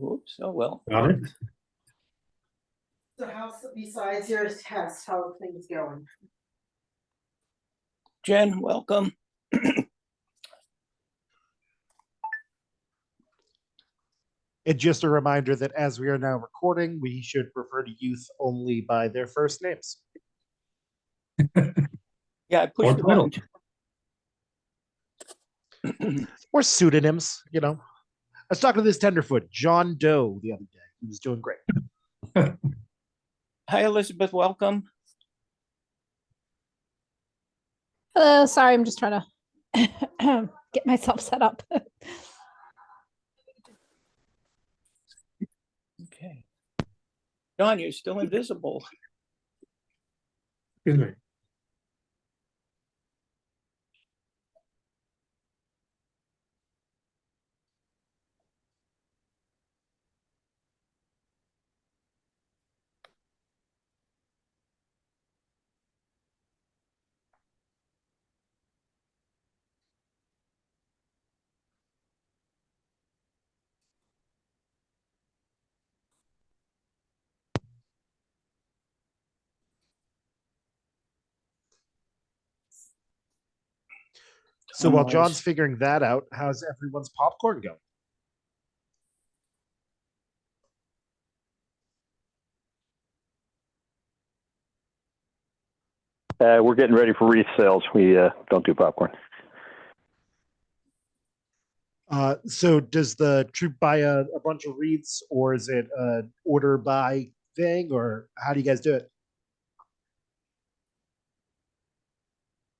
Oops, oh well. Got it. So how's, besides your test, how are things going? Jen, welcome. And just a reminder that as we are now recording, we should refer to youth only by their first names. Yeah, I pushed the button. Or pseudonyms, you know. I was talking to this tenderfoot, John Doe, the other day. He was doing great. Hi, Elizabeth, welcome. Hello, sorry, I'm just trying to get myself set up. Okay. John, you're still invisible. Excuse me. So while John's figuring that out, how's everyone's popcorn going? We're getting ready for wreath sales. We don't do popcorn. So does the troop buy a bunch of wreaths, or is it an order buy thing, or how do you guys do it?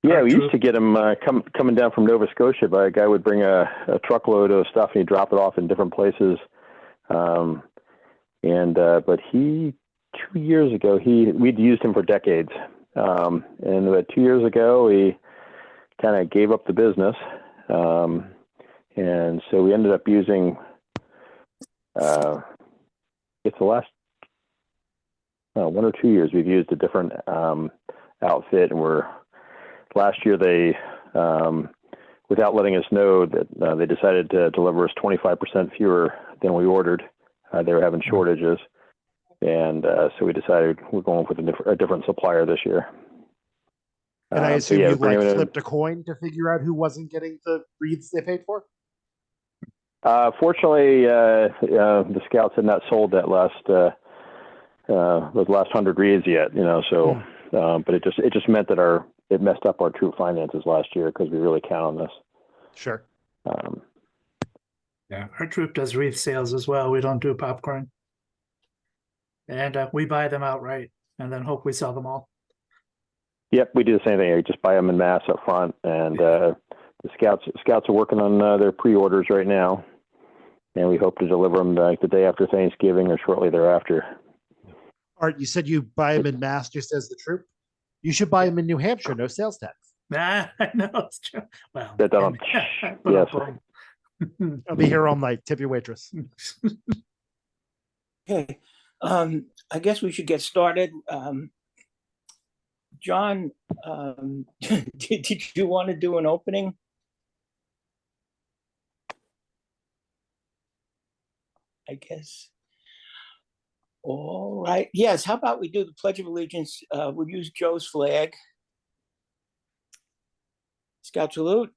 Yeah, we used to get them coming down from Nova Scotia. But a guy would bring a truckload of stuff and he'd drop it off in different places. But he 2 years ago we'd used him for decades. And 2 years ago he kind of gave up the business. And so we ended up using it's the last 1 or 2 years we've used a different outfit, and last year they without letting us know that they decided to deliver us 25% fewer than we ordered. They were having shortages, and so we decided we're going with a different supplier this year. And I assume you flipped a coin to figure out who wasn't getting the wreaths they paid for? Fortunately, the scouts had not sold those last 100 wreaths yet, so but it just meant that it messed up our troop finances last year because we really count on this. Sure. Yeah, our troop does wreath sales as well. We don't do popcorn. And we buy them outright and then hope we sell them all. Yep, we do the same thing. We just buy them in mass up front, and the scouts are working on their pre-orders right now, and we hope to deliver them like the day after Thanksgiving or shortly thereafter. Art, you said you buy them in mass just as the troop? You should buy them in New Hampshire, no sales tax. I know, it's true. Well, yes. I'll be here all night. Tip your waitress. Okay, I guess we should get started. John, did you want to do an opening? I guess. All right. Yes. How about we do the Pledge of Allegiance? We'll use Joe's flag. Scout salute.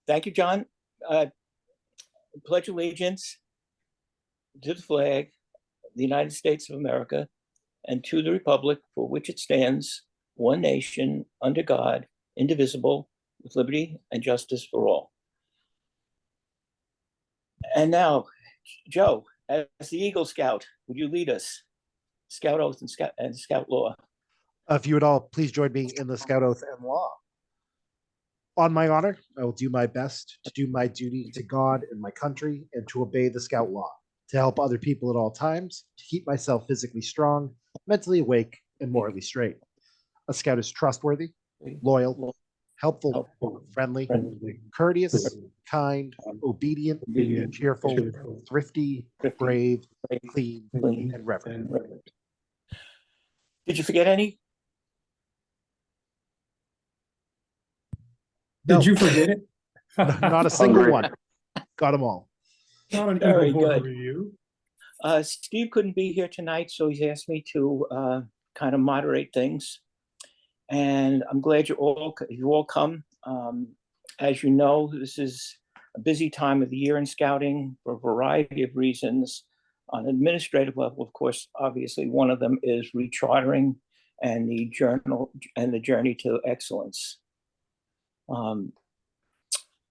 Thank you, John. Pledge allegiance to the flag of the United States of America and to the republic for which it stands, one nation, under God, indivisible, with liberty and justice for all. And now, Joe, as the Eagle Scout, would you lead us? Scout oath and Scout law. If you would all please join me in the Scout oath and law. On my honor, I will do my best to do my duty to God and my country and to obey the Scout law, to help other people at all times, to keep myself physically strong, mentally awake, and morally straight. A Scout is trustworthy, loyal, helpful, friendly, courteous, kind, obedient, cheerful, thrifty, brave, clean, and reverent. Did you forget any? Did you forget it? Not a single one. Got them all. Not an Very evil board good. review. Steve couldn't be here tonight, so he's asked me to kind of moderate things. And I'm glad you all come. As you know, this is a busy time of the year in scouting for a variety of reasons. On an administrative level, of course, obviously one of them is rechartering and the journey to excellence.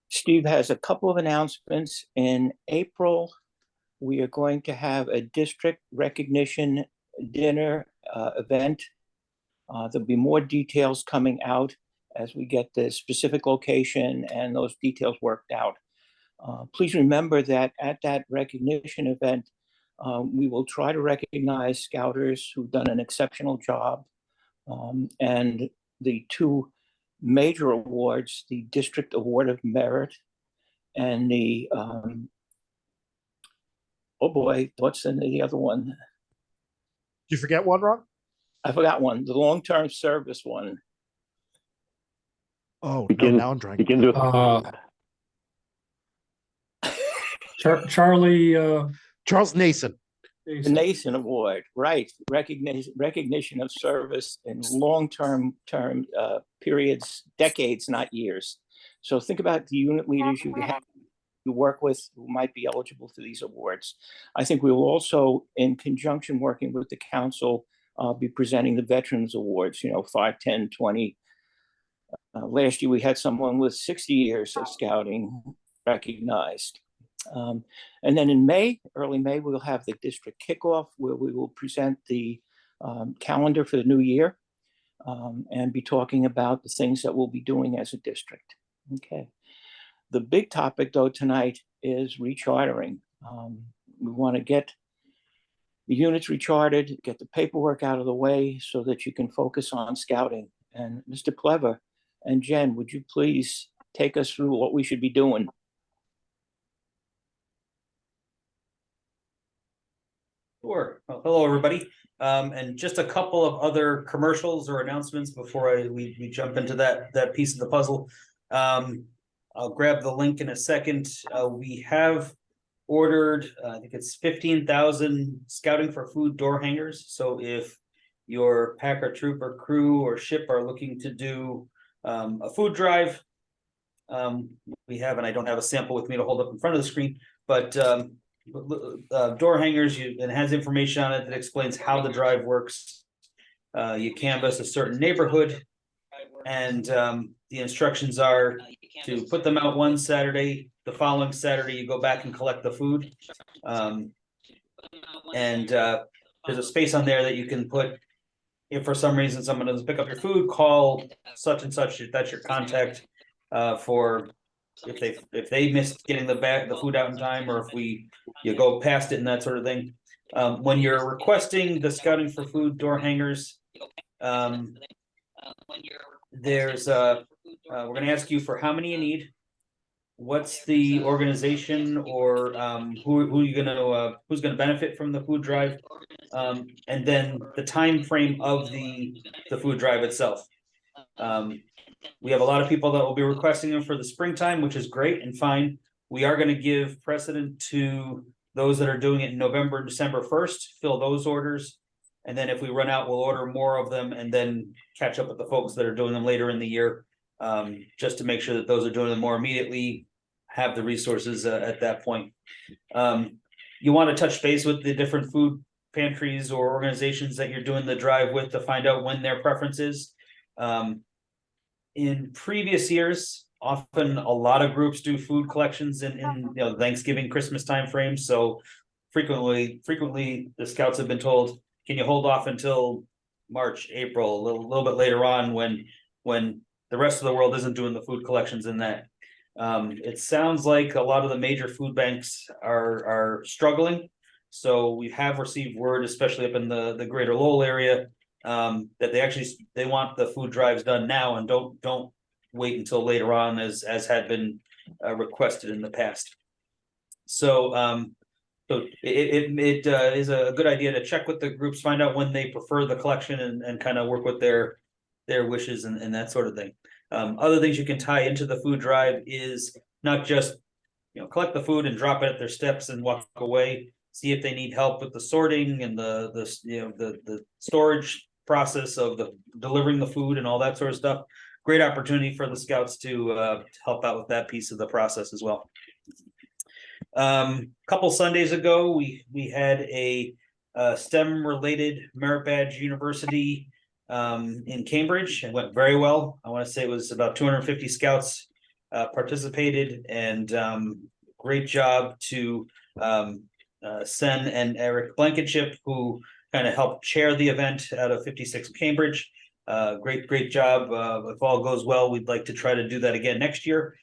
Steve has a couple of announcements. In April, we are going to have a district recognition dinner event. There'll be more details coming out as we get the specific location and those details worked out. Please remember that at that recognition event, we will try to recognize Scouters who've done an exceptional job. And the two major awards, the District Award of Merit and the, oh boy, what's the other one? Did you forget one, Ron? I forgot one, the long-term service one. Oh, Begins, no, now I'm drawing. begins with Charlie, Charles Nason. The Nason Award, right? Recognition of service in long-term periods, decades, not years. So think about the unit leaders you work with who might be eligible for these awards. I think we will also, in conjunction working with the council, be presenting the Veterans Awards, 5, 10, 20. Last year we had someone with 60 years of scouting recognized. And then in May, early May, we'll have the district kickoff where we will present the calendar for the new year and be talking about the things that we'll be doing as a district. Okay. The big topic though tonight is rechartering. We want to get the units recharted, get the paperwork out of the way so that you can focus on scouting. And Mr. Plever and Jen, would you please take us through what we should be doing? Sure. Well, hello, everybody. And just a couple of other commercials or announcements before we jump into that piece of the puzzle. I'll grab the link in a second. We have ordered, I think it's 15,000 Scouting for Food door hangers. So if your pack or troop or crew or ship are looking to do a food drive, we have, and I don't have a sample with me to hold up in front of the screen, but door hangers, it has information on it that explains how the drive works. You canvass a certain neighborhood, and the instructions are to put them out one Saturday. The following Saturday, you go back and collect the food. And there's a space on there that you can put, if for some reason someone doesn't pick up your food, call such and such. That's your contact for if they missed getting the food out in time, or if you go past it and that sort of thing. When you're requesting the Scouting for Food door hangers, there's we're going to ask you for how many you need, what's the organization or who you gonna who's going to benefit from the food drive, and then the time frame of the food drive itself. We have a lot of people that will be requesting them for the springtime, which is great and fine. We are going to give precedent to those that are doing it in November and December 1st, fill those orders. And then if we run out, we'll order more of them and then catch up with the folks that are doing them later in the year, just to make sure that those are doing them more immediately, have the resources at that point. You want to touch base with the different food pantries or organizations that you're doing the drive with to find out when their preference is. In previous years, often a lot of groups do food collections in Thanksgiving, Christmas time frames. So frequently the scouts have been told, can you hold off until March, April, a little bit later on when the rest of the world isn't doing the food collections in that. It sounds like a lot of the major food banks are struggling. So we have received word, especially up in the greater Lowell area, that they want the food drives done now and don't wait until later on as had been requested in the past. So it is a good idea to check with the groups, find out when they prefer the collection and kind of work with their wishes and that sort of thing. Other things you can tie into the food drive is not just collect the food and drop it at their steps and walk away. see if they need help with the sorting and the storage process of the delivering the food and all that sort of stuff. Great opportunity for the scouts to help out with that piece of the process as well. Couple Sundays ago, we had a STEM related merit badge university in Cambridge. It went very well. I want to say it was about 250 scouts participated, and great job to Sen and Eric Blankenship, who kind of helped chair the event out of 56 Cambridge. Great job. If all goes well, we'd like to try to do that again next year.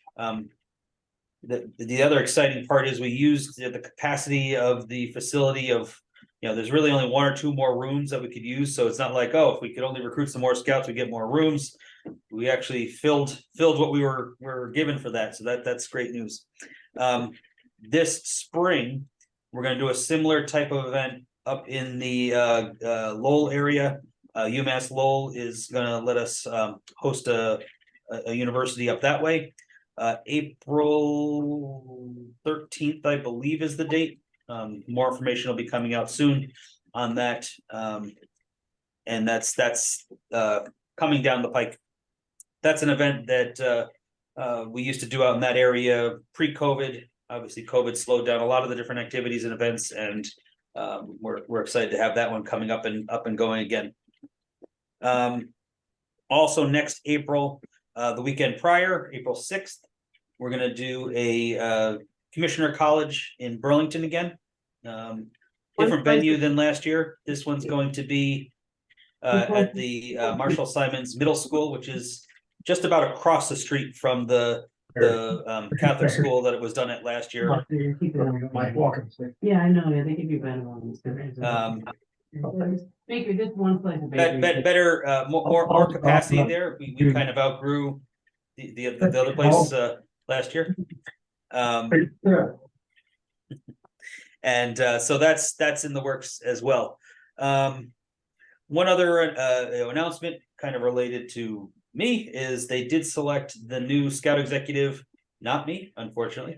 The other exciting part is we used the capacity of the facility of, there's really only 1 or 2 more rooms that we could use. So it's not like, oh, if we could only recruit some more scouts, we get more rooms. We actually filled what we were given for that. So that's great news. This spring, we're going to do a similar type of event up in the Lowell area. UMass Lowell is going to let us host a university up that way. April 13th, I believe, is the date. More information will be coming out soon on that. And that's coming down the pike. That's an event that we used to do out in that area pre-COVID. Obviously, COVID slowed down a lot of the different activities and events, and we're excited to have that one coming up and going again. Also next April, the weekend prior, April 6th, we're going to do a Commissioner College in Burlington again. Different venue than last year. This one's going to be at the Marshall Simons Middle School, which is just about across the street from the Catholic school that it was done at last year. Yeah, I know, yeah, they give you better ones. Baker, just one place. Better, more capacity there. We kind of outgrew the other place last year. And so that's in the works as well. One other announcement kind of related to me is they did select the new Scout executive, not me, unfortunately.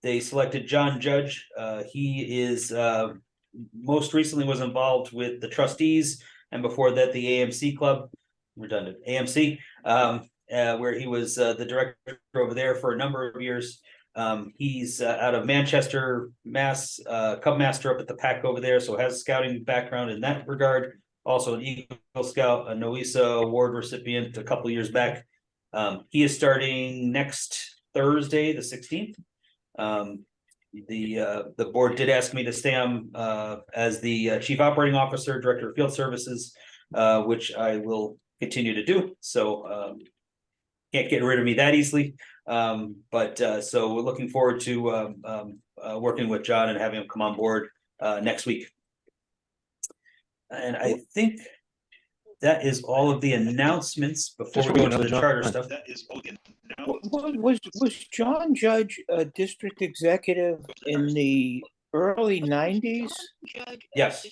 They selected John Judge. He is most recently was involved with the trustees, and before that the AMC club, redundant AMC, where he was the director over there for a number of years. He's out of Manchester, Mass, Cub Master up at the PAC over there, so has scouting background in that regard. Also an Eagle Scout, a NOESA award recipient a couple of years back. He is starting next Thursday, the 16th. The board did ask me to stay on as the Chief Operating Officer, Director of Field Services, which I will continue to do. So can't get rid of me that easily. But so we're looking forward to working with John and having him come on board next week. And I think that is all of the announcements before we go into the charter stuff. Was John Judge a district executive in the early 90s? Yes.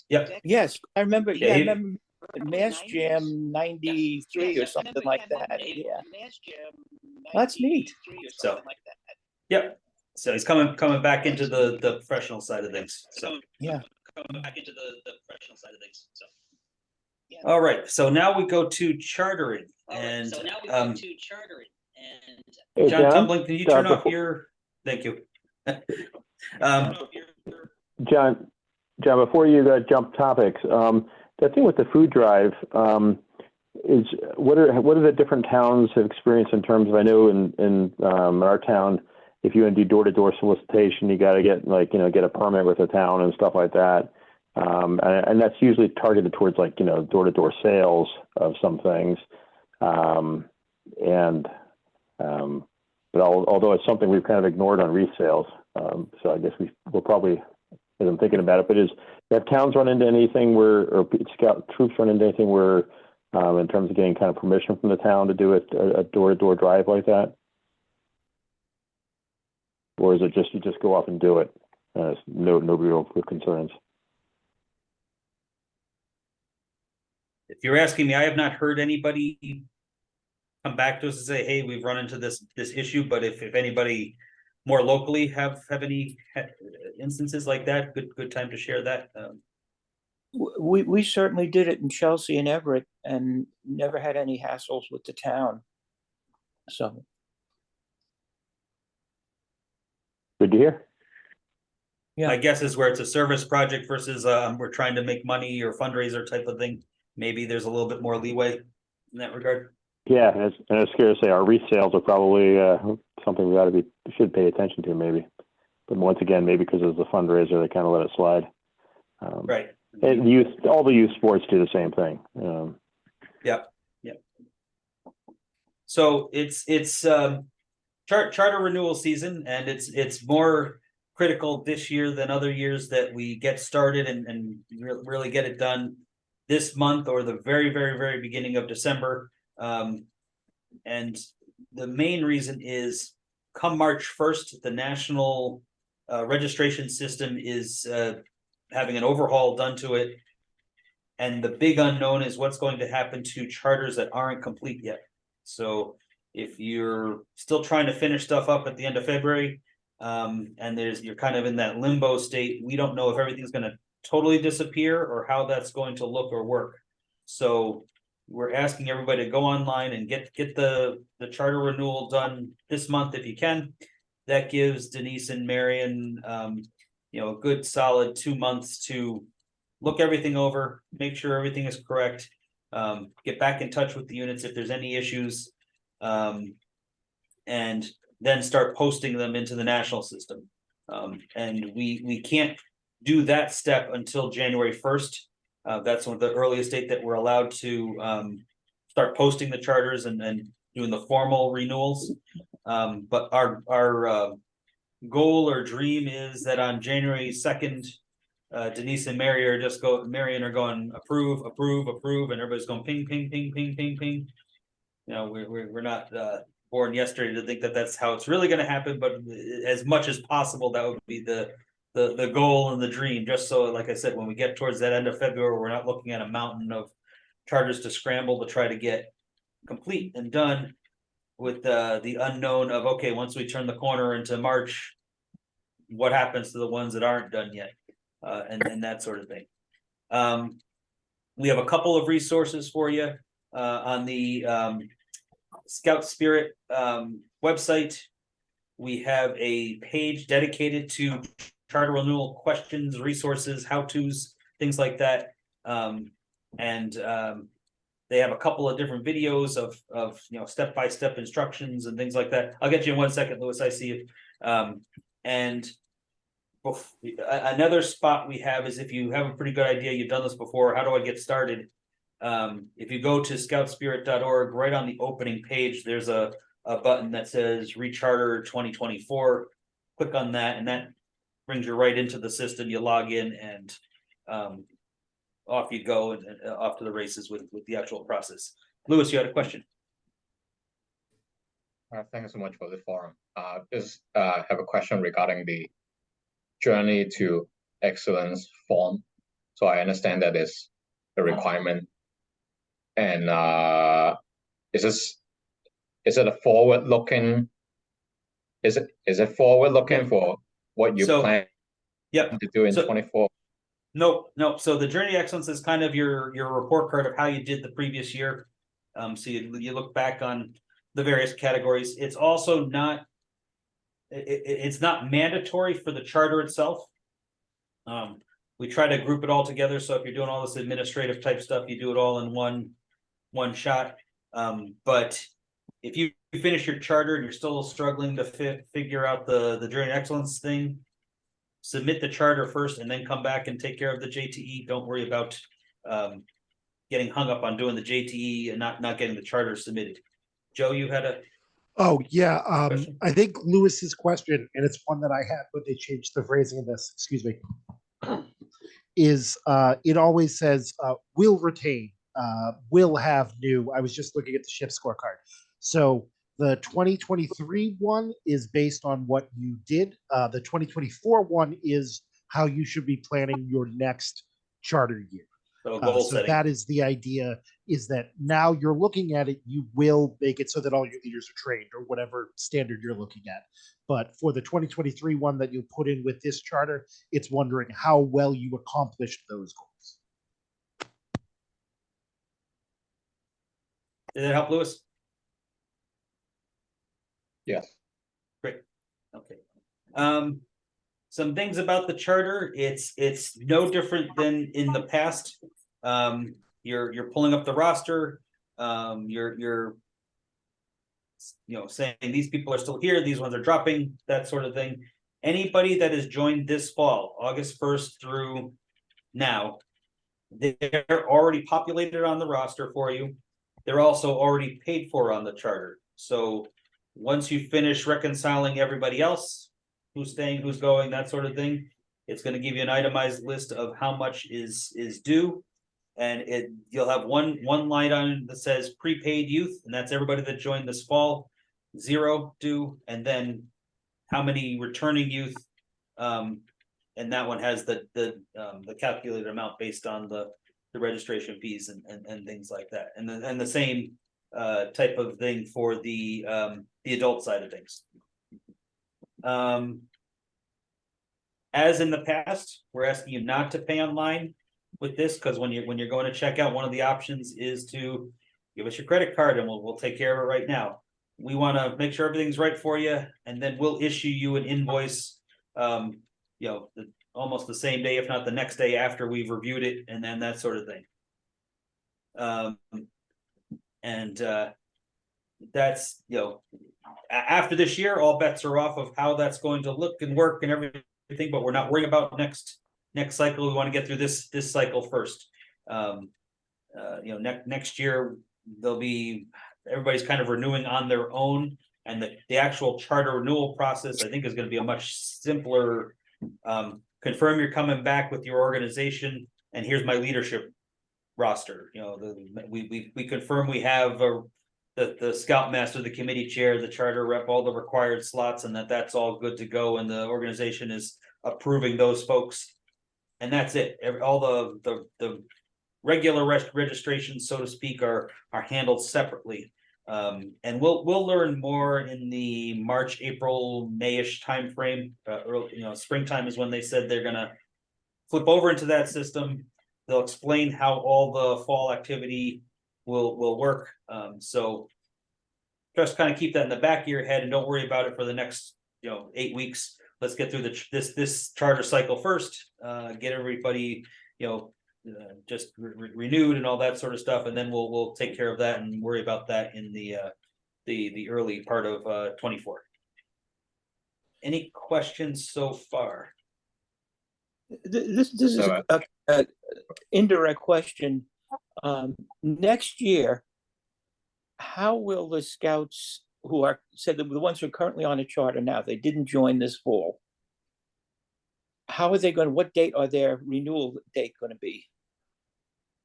Yep. Yes, I remember. Yeah, Yeah, I he- remember Mass Jam 93 or something like that. Yeah, that's neat. So, yep. So he's coming back into the professional side of things. So Yeah. coming back into the professional side of things. So. All right. So now we go to chartering, and Hey, John John, Tumbling, can you turn off before- your? Thank you. John, before you jump topics, that thing with the food drive, is what are the different towns have experienced in terms of, I know in our town, if you want to do door-to-door solicitation, you got to get get a permit with the town and stuff like that. And that's usually targeted towards door-to-door sales of some things. But although it's something we've kind of ignored on resales. So I guess we'll probably, as I'm thinking about it, but have towns run into anything or scout troops run into anything where, in terms of getting kind of permission from the town to do a door-to-door drive like that? Or is it just, you just go off and do it? No real concerns. If you're asking me, I have not heard anybody come back to us and say, "Hey, we've run into this issue." But if anybody more locally have any instances like that, good time to share that. We certainly did it in Chelsea and Everett and never had any hassles with the town. So, Good to hear. yeah. My guess is where it's a service project versus we're trying to make money or fundraiser type of thing. Maybe there's a little bit more leeway in that regard. Yeah, and I was scared to say our resales are probably something we should pay attention to maybe. But once again, maybe because it's a fundraiser, they kind of let it slide. Right. And all the youth sports do the same thing. Yeah. So it's charter renewal season, and it's more critical this year than other years that we get started and really get it done this month or the very, very, very beginning of December. And the main reason is come March 1st, the national registration system is having an overhaul done to it. And the big unknown is what's going to happen to charters that aren't complete yet. So if you're still trying to finish stuff up at the end of February, and you're kind of in that limbo state, we don't know if everything's going to totally disappear or how that's going to look or work. So we're asking everybody to go online and get the charter renewal done this month if you can. That gives Denise and Marion, a good solid 2 months to look everything over, make sure everything is correct, get back in touch with the units if there's any issues, and then start posting them into the national system. And we can't do that step until January 1st. That's one of the earliest date that we're allowed to start posting the charters and doing the formal renewals. But our goal or dream is that on January 2nd, Denise and Marion are going approve, and everybody's going ping, ping, ping, ping, ping, ping. We're not born yesterday to think that that's how it's really going to happen, but as much as possible, that would be the goal and the dream. Just so, like I said, when we get towards that end of February, we're not looking at a mountain of charters to scramble to try to get complete and done with the unknown of, okay, once we turn the corner into March, what happens to the ones that aren't done yet? And that sort of thing. We have a couple of resources for you on the Scout Spirit website. We have a page dedicated to charter renewal questions, resources, how-tos, things like that. And they have a couple of different videos of step-by-step instructions and things like that. I'll get you in 1 second, Louis. I see you. And another spot we have is if you have a pretty good idea, you've done this before, how do I get started? If you go to scoutspirit.org, right on the opening page, there's a button that says Recharter 2024. Click on that, and that brings you right into the system. You log in, and off you go, and off to the races with the actual process. Louis, you had a question. Thank you so much for the forum. Just have a question regarding the Journey to Excellence form. So I understand that is a requirement. And is it a forward-looking? Is it forward-looking for what you plan to do in 24? No. So the Journey to Excellence is kind of your report card of how you did the previous year. So you look back on the various categories. It's also not. It's not mandatory for the charter itself. We try to group it all together. So if you're doing all this administrative type stuff, you do it all in one shot. But if you finish your charter and you're still struggling to figure out the Journey to Excellence thing, submit the charter first and then come back and take care of the JTE. Don't worry about getting hung up on doing the JTE and not getting the charter submitted. Joe, you had a Oh, yeah. question? I think Lewis's question, and it's one that I had when they changed the phrasing of this, excuse me, is it always says will retain, will have new. I was just looking at the ship scorecard. So the 2023 one is based on what you did. The 2024 one is how you should be planning your next charter year. So goal So setting. that is the idea, is that now you're looking at it, you will make it so that all your leaders are trained or whatever standard you're looking at. But for the 2023 one that you put in with this charter, it's wondering how well you accomplished those goals. Did that help, Lewis? Yes. Great. Okay. Some things about the charter. It's no different than in the past. You're pulling up the roster. You're saying these people are still here, these ones are dropping, that sort of thing. Anybody that has joined this fall, August 1st through now, they're already populated on the roster for you. They're also already paid for on the charter. So once you finish reconciling everybody else, who's staying, who's going, that sort of thing, it's going to give you an itemized list of how much is due. And you'll have one line on that says prepaid youth, and that's everybody that joined this fall, 0 due, and then how many returning youth, and that one has the calculated amount based on the registration fees and things like that, and the same type of thing for the adult side of things. As in the past, we're asking you not to pay online with this, because when you're going to check out, one of the options is to give us your credit card and we'll take care of it right now. We want to make sure everything's right for you, and then we'll issue you an invoice, almost the same day, if not the next day after we've reviewed it, and then that sort of thing. That's, after this year, all bets are off of how that's going to look and work and everything, but we're not worrying about next cycle. We want to get through this cycle first. Next year there'll be, everybody's kind of renewing on their own, and the actual charter renewal process, I think, is going to be a much simpler. Confirm you're coming back with your organization, and here's my leadership roster. We confirm we have the scoutmaster, the committee chair, the charter rep, all the required slots, and that's all good to go, and the organization is approving those folks, and that's it. All the regular registrations, so to speak, are handled separately. And we'll learn more in the March, April, May-ish timeframe. Early, springtime is when they said they're gonna flip over into that system. They'll explain how all the fall activity will work. So just kind of keep that in the back of your head and don't worry about it for the next 8 weeks. Let's get through this charter cycle first. Get everybody just renewed and all that sort of stuff, and then we'll take care of that and worry about that in the early part of 24. Any questions so far? This is a indirect question. Next year, how will the scouts who are said that the ones who are currently on a charter now, they didn't join this fall, how are they going? What date are their renewal date going to be?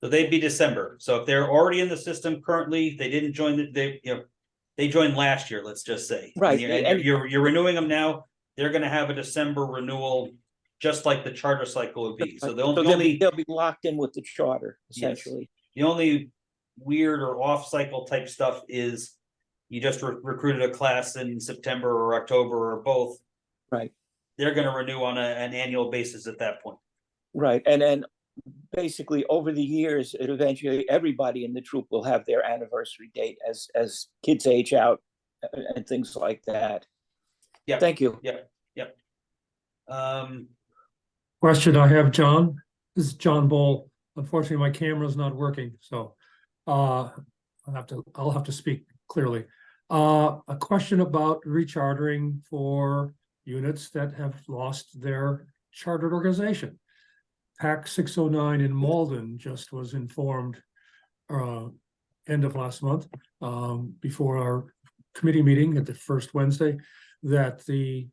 So they'd be December. So if they're already in the system currently, they didn't join they joined last year, let's just say. Right. And you're renewing them now. They're going to have a December renewal, just like the charter cycle would be. So they'll be locked in with the charter, essentially. Yes. The only weird or off cycle type stuff is you just recruited a class in September or October or both. Right. They're going to renew on an annual basis at that point. Right. And then basically over the years, eventually everybody in the troop will have their anniversary date as kids age out and things like that. Yeah. Thank you. Yeah. Question I have, John. This is John Bull. Unfortunately, my camera is not working, so I'll have to speak clearly. A question about rechartering for units that have lost their chartered organization. PAC 609 in Malden just was informed end of last month, before our committee meeting at the first Wednesday, that the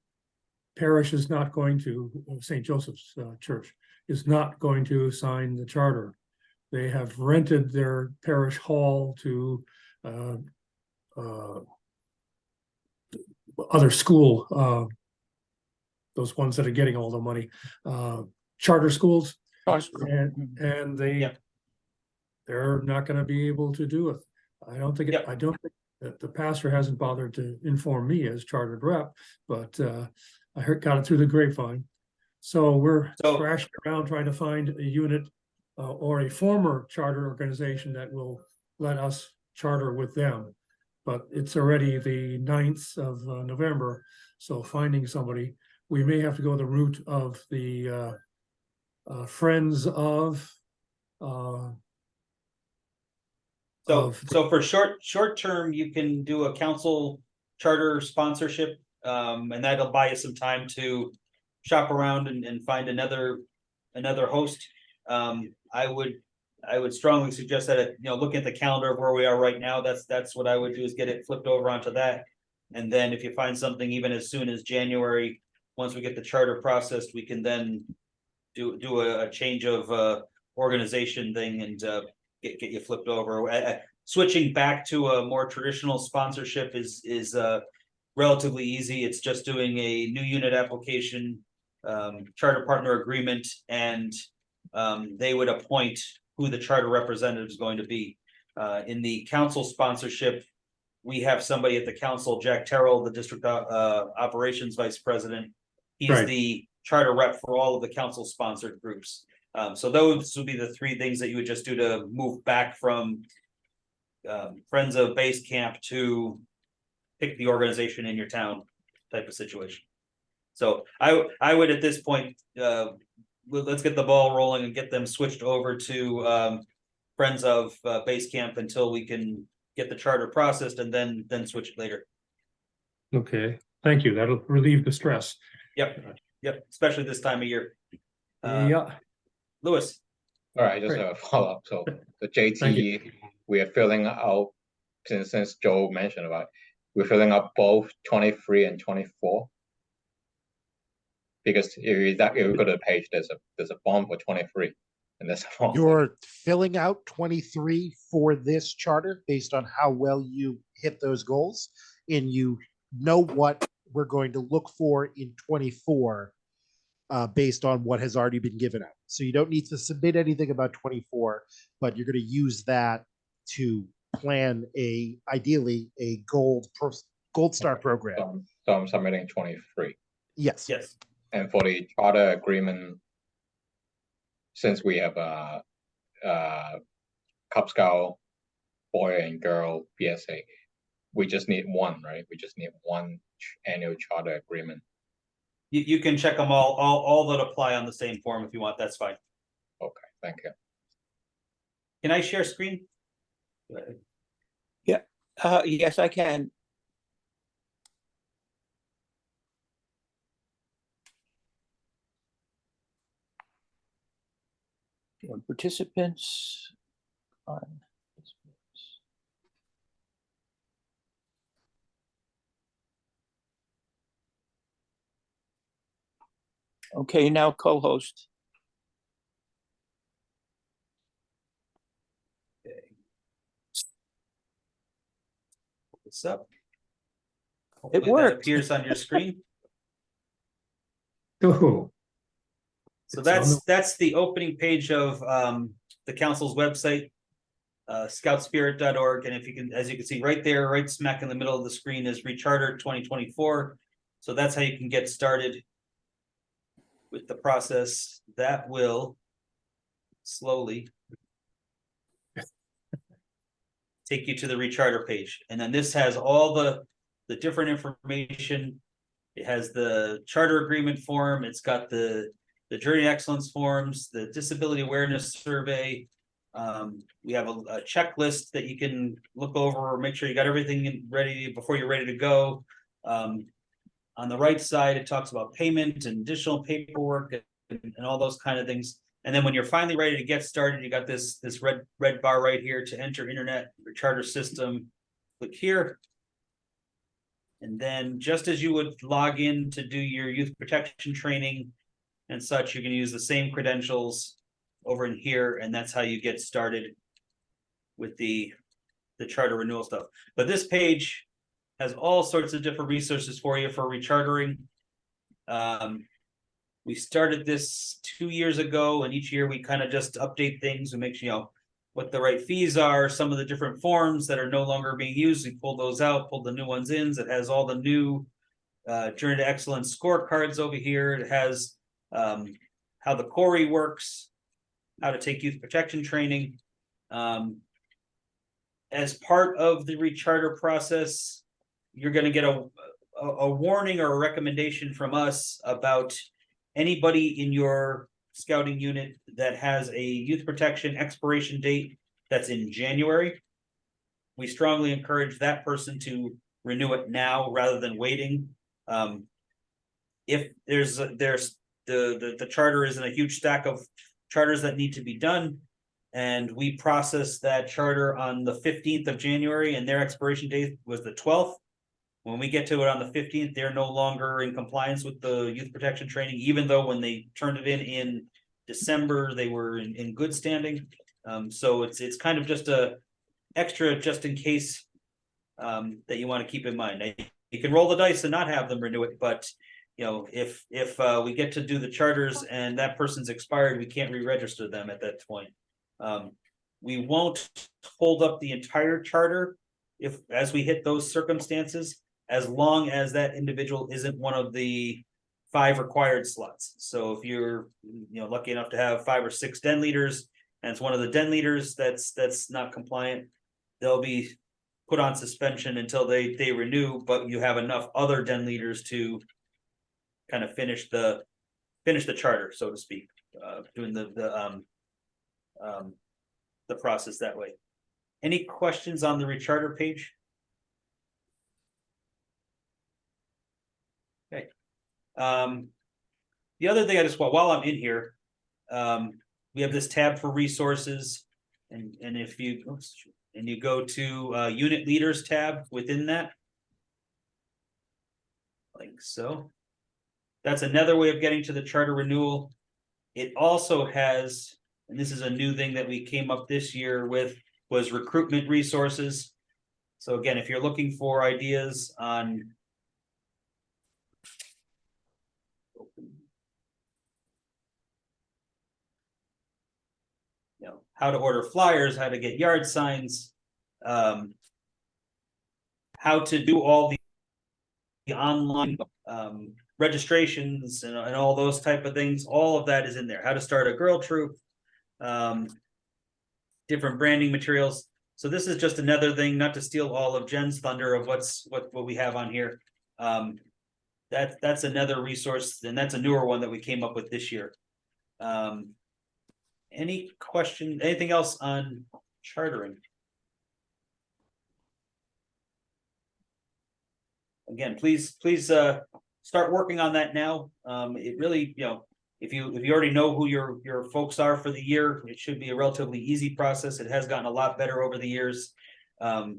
parish is not going to, St. Joseph's Church is not going to sign the charter. They have rented their parish hall to other school, those ones that are getting all the money, charter schools, and they they're not gonna be able to do it. I don't think, Yep. I don't think that the pastor hasn't bothered to inform me as chartered rep, but I got it through the grapevine. So we're So- thrashing around trying to find a unit or a former charter organization that will let us charter with them. But it's already the 9th of November, so finding somebody, we may have to go the route of the Friends of So for short term, you can do a council charter sponsorship, and that'll buy you some time to shop around and find another host. I would strongly suggest that, looking at the calendar of where we are right now, that's what I would do, is get it flipped over onto that. And then if you find something even as soon as January, once we get the charter processed, we can then do a change of organization thing and get you flipped over. Switching back to a more traditional sponsorship is relatively easy. It's just doing a new unit application, charter partner agreement, and they would appoint who the charter representative is going to be. In the council sponsorship, we have somebody at the council, Jack Terrell, the district operations vice president. He's Right. the charter rep for all of the council sponsored groups. So those would be the three things that you would just do to move back from Friends of Base Camp to pick the organization in your town type of situation. So I would at this point, let's get the ball rolling and get them switched over to Friends of Base Camp until we can get the charter processed, and then switch it later. Okay, thank you. That'll relieve the stress. Yep, especially this time of year. Yeah, Lewis. All right, just Great. a follow-up. So the Thank JT, we are filling out, since Joe mentioned about, we're filling out both 23 and 24. Because if you go to the page, there's a form for 23, and there's a form. You're filling out 23 for this charter based on how well you hit those goals, and you know what we're going to look for in 24 based on what has already been given out. So you don't need to submit anything about 24, but you're going to use that to plan ideally a gold star program. So I'm submitting 23. Yes. Yes. And for the charter agreement, since we have a Cub Scout boy and girl PSA, we just need one, right? We just need one annual charter agreement. You can check them all that apply on the same form if you want. That's fine. Okay, thank you. Can I share screen? Yes, I can. Participants on. Okay, now co-host. What's up? Hopefully worked. that appears on your screen. oh, So It's on that's the opening page of the council's website, scoutspirit.org. And if you can, as you can see right there, right smack in the middle of the screen is Recharter 2024. So that's how you can get started with the process. That will slowly take you to the Recharter page. And then this has all the different information. It has the charter agreement form. It's got the Journey Excellence forms, the disability awareness survey. We have a checklist that you can look over or make sure you got everything ready before you're ready to go. On the right side, it talks about payment and additional paperwork and all those kind of things. And then when you're finally ready to get started, you got this red bar right here to enter internet or charter system. Click here. And then just as you would log in to do your youth protection training and such, you can use the same credentials over in here, and that's how you get started with the charter renewal stuff. But this page has all sorts of different resources for you for rechartering. We started this 2 years ago, and each year we kind of just update things and make sure, what the right fees are, some of the different forms that are no longer being used. We pulled those out, pulled the new ones in. It has all the new Journey to Excellence scorecards over here. It has how the Corey works, how to take youth protection training. As part of the recharter process, you're going to get a warning or a recommendation from us about anybody in your scouting unit that has a youth protection expiration date that's in January. We strongly encourage that person to renew it now rather than waiting. If there's the charter is in a huge stack of charters that need to be done, and we process that charter on the 15th of January, and their expiration date was the 12th. When we get to it on the 15th, they're no longer in compliance with the youth protection training, even though when they turned it in December, they were in good standing. So it's kind of just a extra just in case that you want to keep in mind. You can roll the dice and not have them renew it, but you know, if we get to do the charters and that person's expired, we can't re-register them at that point. We won't hold up the entire charter as we hit those circumstances, as long as that individual isn't one of the 5 required slots. So if you're lucky enough to have 5 or 6 den leaders, and it's one of the den leaders that's not compliant, they'll be put on suspension until they renew, but you have enough other den leaders to kind of finish the charter, so to speak, doing the process that way. Any questions on the recharter page? Okay. The other thing I just while I'm in here, we have this tab for resources, and if you go to unit leaders tab within that, like so. That's another way of getting to the charter renewal. It also has, and this is a new thing that we came up this year with, was recruitment resources. So again, if you're looking for ideas on how to order flyers, how to get yard signs, how to do all the online registrations and all those type of things, all of that is in there. How to start a girl troop, different branding materials. So this is just another thing, not to steal all of Jen's thunder of what we have on here. That's another resource, and that's a newer one that we came up with this year. Any question, anything else on chartering? Again, please start working on that now. It really, if you already know who your folks are for the year, it should be a relatively easy process. It has gotten a lot better over the years, a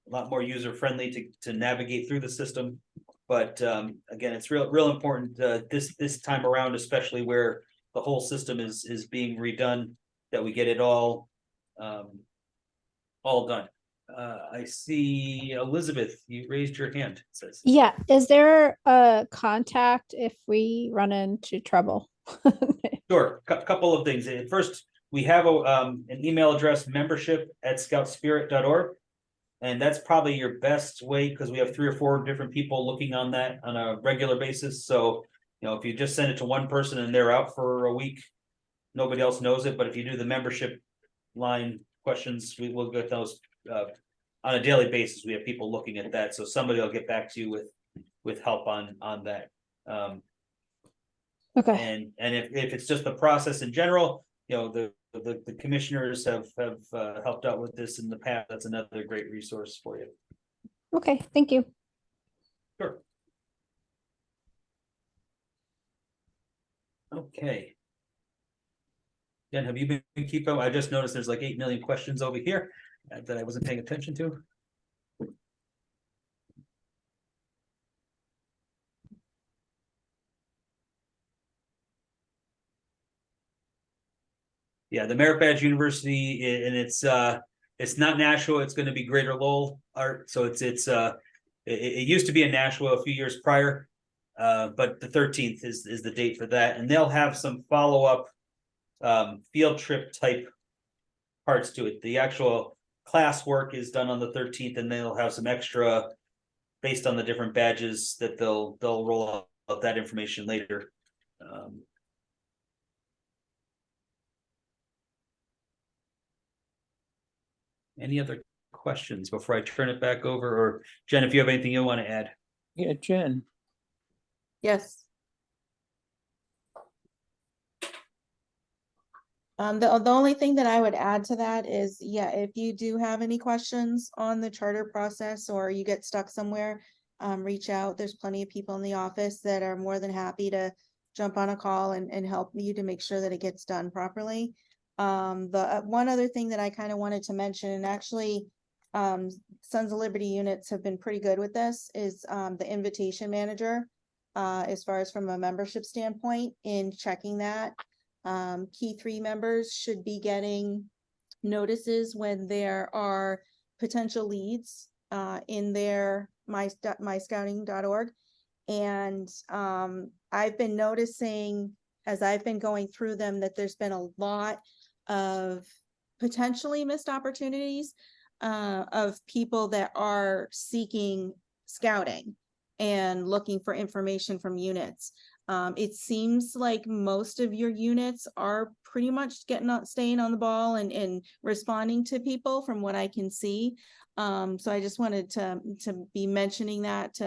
lot more user friendly to navigate through the system. But again, it's real important this time around, especially where the whole system is being redone, that we get it all done. I see Elizabeth, you raised your hand, it says. Yeah, is there a contact if we run into trouble? Sure, couple of things. First, we have an email address, membership@scoutspirit.org. And that's probably your best way, because we have 3 or 4 different people looking on that on a regular basis. So, if you just send it to one person and they're out for a week, nobody else knows it. But if you do the membership line questions, we will get those on a daily basis. We have people looking at that. So somebody will get back to you with help on that. Okay. And if it's just the process in general, the commissioners have helped out with this in the past. That's another great resource for you. Okay, thank you. Sure. Okay. Jen, have you been keeping up? I just noticed there's like 8 million questions over here that I wasn't paying attention to. Yeah, the Merit Badge University, and it's not Nashua. It's going to be Greater Lowell Art. So it used to be in Nashua a few years prior, but the 13th is the date for that, and they'll have some follow-up field trip type parts to it. The actual class work is done on the 13th, and they'll have some extra based on the different badges that they'll roll out that information later. Any other questions before I turn it back over? Or Jen, if you have anything you want to add? Yeah, Jen. Yes. The only thing that I would add to that is, yeah, if you do have any questions on the charter process or you get stuck somewhere, reach out. There's plenty of people in the office that are more than happy to jump on a call and help you to make sure that it gets done properly. The one other thing that I kind of wanted to mention, and actually, Sons of Liberty units have been pretty good with this, is the invitation manager, as far as from a membership standpoint in checking that. Key 3 members should be getting notices when there are potential leads in their myscouting.org. And I've been noticing as I've been going through them that there's been a lot of potentially missed opportunities of people that are seeking scouting and looking for information from units. It seems like most of your units are pretty much staying on the ball and responding to people from what I can see. So I just wanted to be mentioning that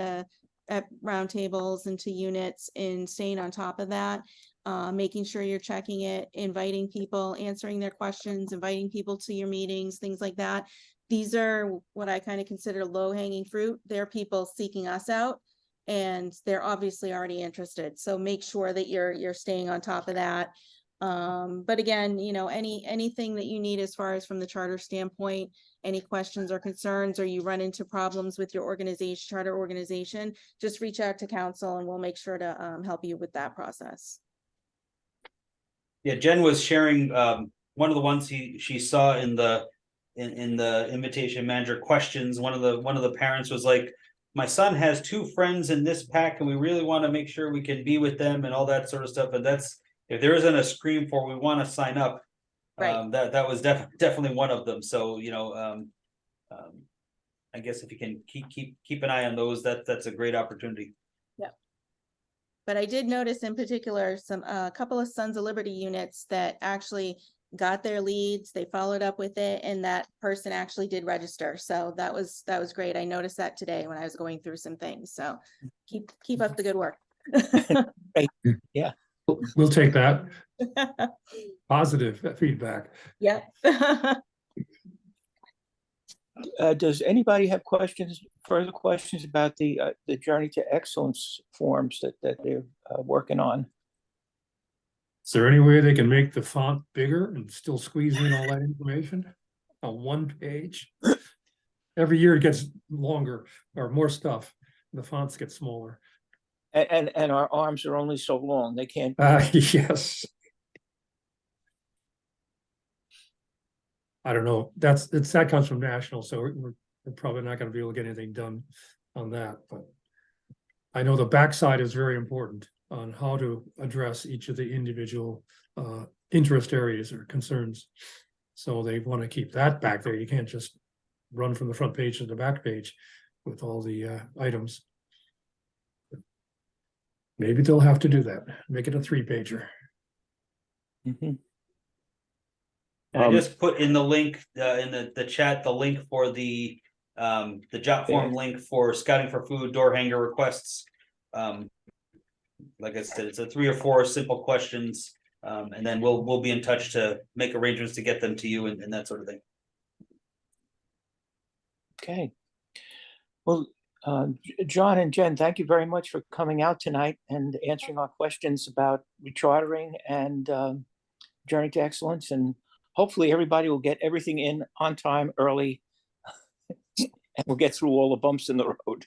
at roundtables and to units and staying on top of that, making sure you're checking it, inviting people, answering their questions, inviting people to your meetings, things like that. These are what I kind of consider low-hanging fruit. They're people seeking us out, and they're obviously already interested. So make sure that you're staying on top of that. But again, you know, anything that you need as far as from the charter standpoint, any questions or concerns, or you run into problems with your charter organization, just reach out to council and we'll make sure to help you with that process. Yeah, Jen was sharing one of the ones she saw in the invitation manager questions. One of the parents was like, my son has 2 friends in this pack and we really want to make sure we can be with them and all that sort of stuff. And that's, if there isn't a screen for we want to sign up, Right. That was definitely one of them. So, you know, I guess if you can keep an eye on those, that's a great opportunity. Yeah. But I did notice in particular a couple of Sons of Liberty units that actually got their leads, they followed up with it, and that person actually did register. So that was great. I noticed that today when I was going through some things. So keep up the good work. Yeah. We'll take that. Positive feedback. Yep. Does anybody have further questions about the Journey to Excellence forms that they're working on? Is there any way they can make the font bigger and still squeeze in all that information on one page? Every year it gets longer or more stuff. The fonts get smaller. And our arms are only so long; they can't. Yes. I don't know. That comes from national, so we're probably not going to be able to get anything done on that. But I know the backside is very important on how to address each of the individual interest areas or concerns. So they want to keep that back there. You can't just run from the front page to the back page with all the items. Maybe they'll have to do that. Make it a 3-pager. Mm-hmm. And I just put in the link in the chat the link for the job form link for scouting for food door hanger requests. Like I said, it's a 3 or 4 simple questions, and then we'll be in touch to make arrangements to get them to you and that sort of thing. Okay. Well, John and Jen, thank you very much for coming out tonight and answering our questions about rechartering and Journey to Excellence. And hopefully everybody will get everything in on time, early, and we'll get through all the bumps in the road.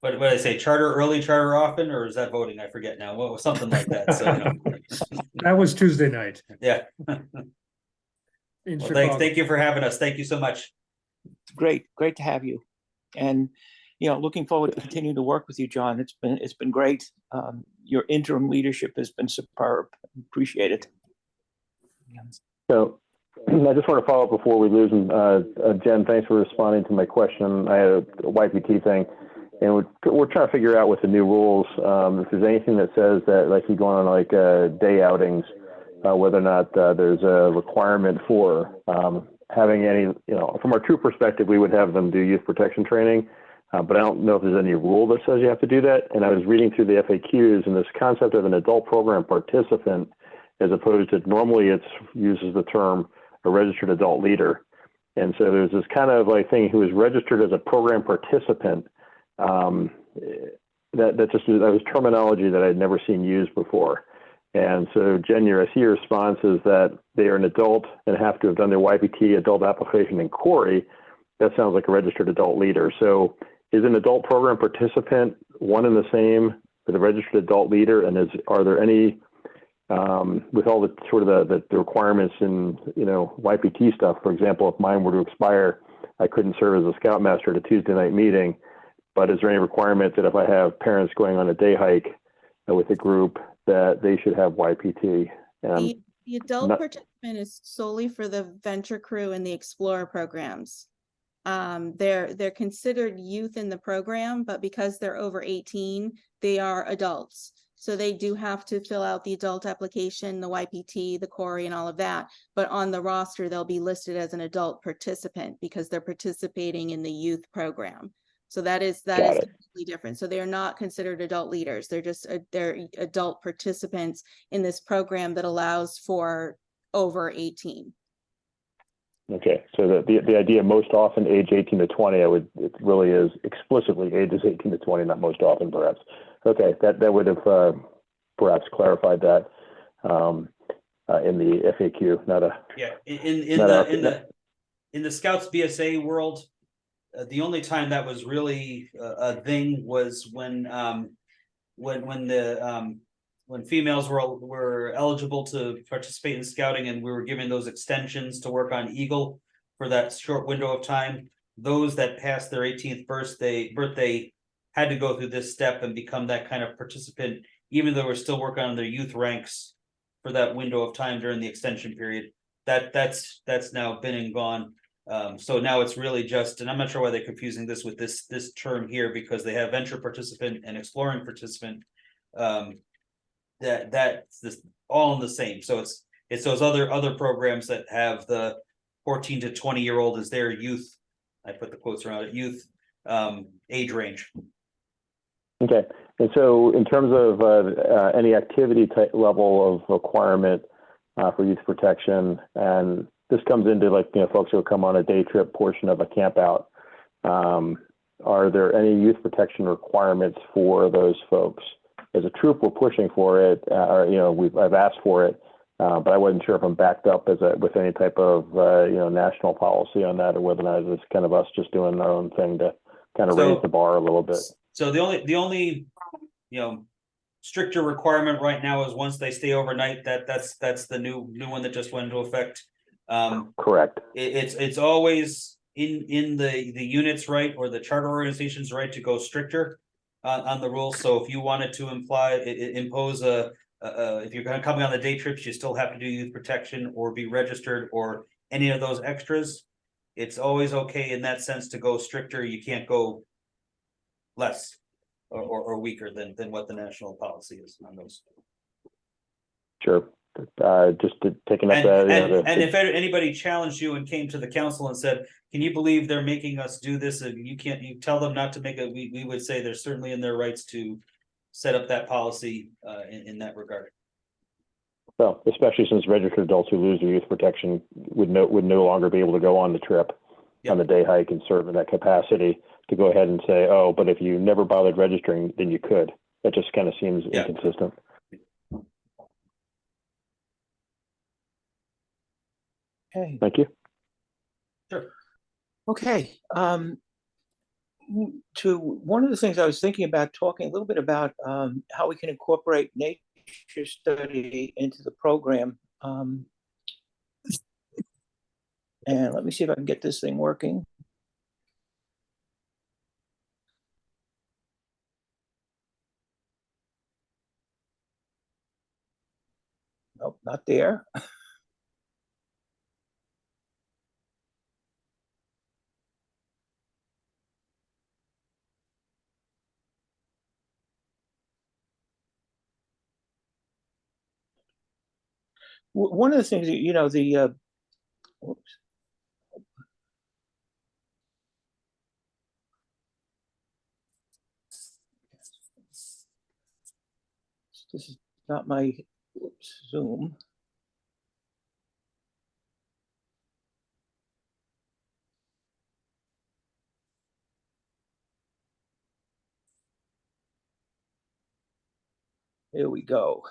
What did I say? Charter early, charter often, or is that voting? I forget now. What was something like that? So you know. That was Tuesday night. Yeah. In Well, Chicago. thank you for having us. Thank you so much. Great to have you, and you know, looking forward to continuing to work with you, John. It's been great. Your interim leadership has been superb. Appreciate it. So I just want to follow up before we lose him. Jen, thanks for responding to my question. I had a YPT thing, and we're trying to figure out with the new rules if there's anything that says that, like, you go on like day outings, whether or not there's a requirement for having any, from our troop perspective, we would have them do youth protection training, but I don't know if there's any rule that says you have to do that. And I was reading through the FAQs, and this concept of an adult program participant, as opposed to normally it uses the term a registered adult leader. And so there's this kind of like thing who is registered as a program participant. That was terminology that I'd never seen used before. And so, Jen, I see your response is that they are an adult and have to have done their YPT, adult application, and Corey. That sounds like a registered adult leader. So is an adult program participant one and the same with a registered adult leader? And are there any, with all the sort of the requirements in, YPT stuff, for example, if mine were to expire, I couldn't serve as a scoutmaster at a Tuesday night meeting. But is there any requirement that if I have parents going on a day hike with a group, that they should have YPT? The adult participant is solely for the venture crew and the explorer programs. They're considered youth in the program, but because they're over 18, they are adults. So they do have to fill out the adult application, the YPT, the Corey, and all of that. But on the roster, they'll be listed as an adult participant because they're participating in the youth program. So that is completely different. So they are not considered adult leaders. They're just they're adult participants in this program that allows for over 18. Okay, so the idea most often age 18 to 20, it really is explicitly ages 18 to 20, not most often perhaps. Okay, that would have perhaps clarified that in the FAQ, not a in the Scouts BSA world. The only time that was really a thing was when females were eligible to participate in scouting, and we were given those extensions to work on Eagle for that short window of time. Those that passed their 18th birthday had to go through this step and become that kind of participant, even though we're still working on their youth ranks for that window of time during the extension period. That's now been and gone. So now it's really just, and I'm not sure why they're confusing this with this term here, because they have venture participant and exploring participant. That's this all in the same. So it's those other programs that have the 14 to 20-year-old as their youth. I put the quotes around it, youth age range. Okay, and so in terms of any activity type level of requirement for youth protection, and this comes into folks who will come on a day trip portion of a camp out. Are there any youth protection requirements for those folks? As a troop, we're pushing for it, I've asked for it, but I wasn't sure if I'm backed up with any type of national policy on that, or whether or not it's kind of us just doing our own thing to kind of raise the bar a little bit. So the only stricter requirement right now is once they stay overnight. That's the new one that just went into effect. Correct. It's always in the units right, or the charter organization's right to go stricter on the rules. So if you wanted to impose if you're coming on the day trips, you still have to do youth protection or be registered or any of those extras. It's always okay in that sense to go stricter. You can't go less or weaker than what the national policy is on those. Sure. Just taking up and if anybody challenged you and came to the council and said, can you believe they're making us do this, and you tell them not to make it, we would say they're certainly in their rights to set up that policy in that regard. Well, especially since registered adults who lose their youth protection would no longer be able to go on the trip, on the day hike, and serve in that capacity, to go ahead and say, oh, but if you never bothered registering, then you could. That just kind of seems inconsistent. Okay. Thank you. Sure. Okay. To one of the things I was thinking about, talking a little bit about how we can incorporate nature study into the program. And let me see if I can get this thing working. Nope, not there. one of the things that, oops. This is not my Zoom. Here we go.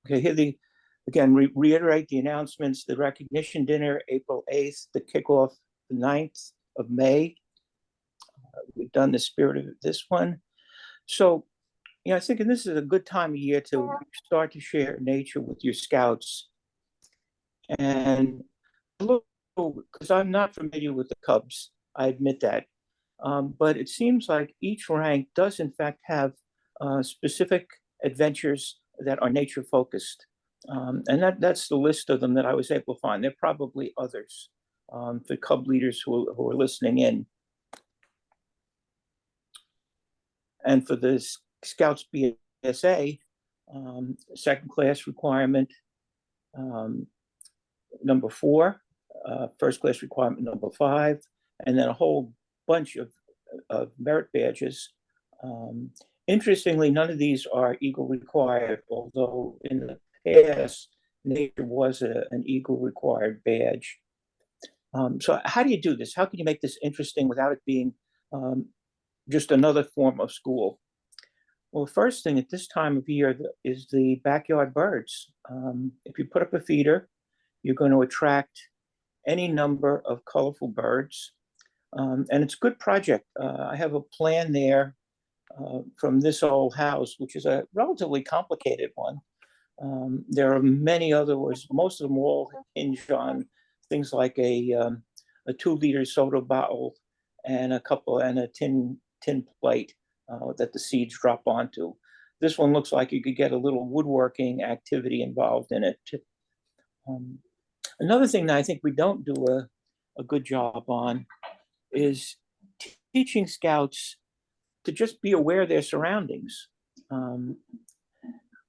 Okay, again, reiterate the announcements, the recognition dinner, April 8th, the kickoff, the 9th of May. We've done the spirit of this one. So, I think this is a good time of year to start to share nature with your scouts. And look, because I'm not familiar with the Cubs, I admit that. But it seems like each rank does in fact have specific adventures that are nature focused. And that's the list of them that I was able to find. There are probably others for Cub leaders who are listening in. And for the Scouts BSA, second class requirement number 4, first class requirement number 5, and then a whole bunch of merit badges. Interestingly, none of these are Eagle required, although in the past, nature was an Eagle required badge. So how do you do this? How can you make this interesting without it being just another form of school? Well, the first thing at this time of year is the backyard birds. If you put up a feeder, you're going to attract any number of colorful birds. And it's a good project. I have a plan there from this old house, which is a relatively complicated one. There are many others, most of them all hinge on things like a 2-liter soda bottle and a tin plate that the seeds drop onto. This one looks like you could get a little woodworking activity involved in it. Another thing that I think we don't do a good job on is teaching scouts to just be aware of their surroundings.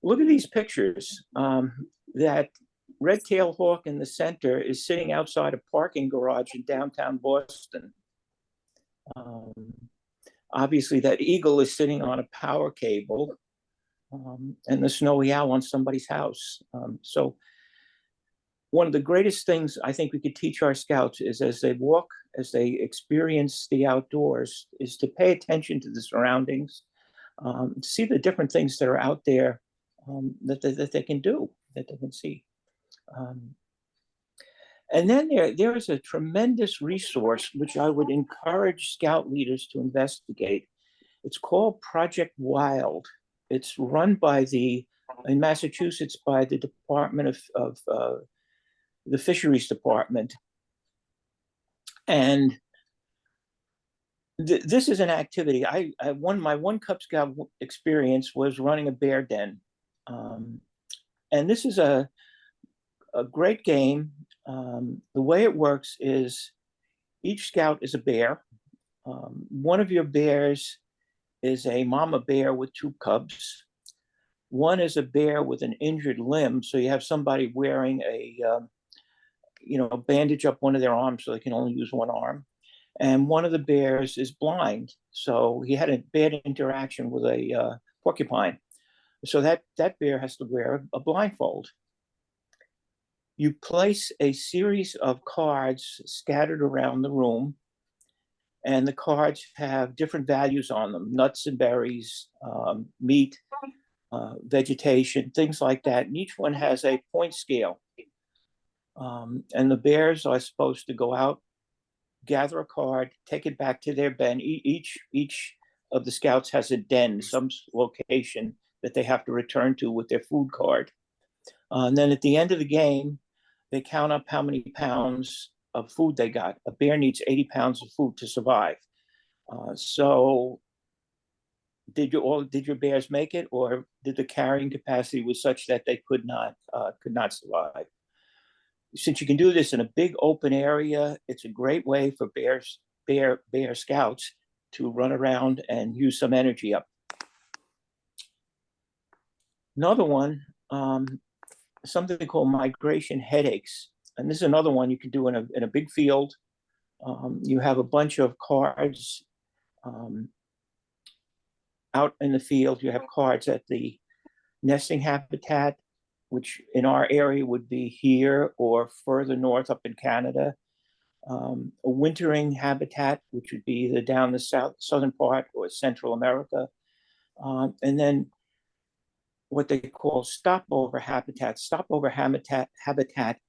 Look at these pictures. That red-tailed hawk in the center is sitting outside a parking garage in downtown Boston. Obviously, that eagle is sitting on a power cable, and the snowy owl on somebody's house. So one of the greatest things I think we could teach our scouts is as they walk, as they experience the outdoors, is to pay attention to the surroundings, see the different things that are out there that they can do, that they can see. And then there is a tremendous resource which I would encourage scout leaders to investigate. It's called Project Wild. It's run in Massachusetts by the Department of the Fisheries Department. And this is an activity. My one Cub Scout experience was running a bear den. And this is a great game. The way it works is each scout is a bear. One of your bears is a mama bear with 2 cubs. One is a bear with an injured limb, so you have somebody wearing a bandage up one of their arms so they can only use one arm. And one of the bears is blind, so he had a bad interaction with a porcupine. So that bear has to wear a blindfold. You place a series of cards scattered around the room, and the cards have different values on them: nuts and berries, meat, vegetation, things like that. And each one has a point scale. And the bears are supposed to go out, gather a card, take it back to their den. Each of the scouts has a den, some location that they have to return to with their food card. And then at the end of the game, they count up how many pounds of food they got. A bear needs 80 pounds of food to survive. So did your bears make it, or did the carrying capacity was such that they could not survive? since you can do this in a big open area, it's a great way for bear scouts to run around and use some energy up. Another one, something called migration headaches. And this is another one you can do in a big field. You have a bunch of cards out in the field. You have cards at the nesting habitat, which in our area would be here or further north up in Canada. A wintering habitat, which would be either down the southern part or Central America. And then what they call stopover habitat. Stopover habitat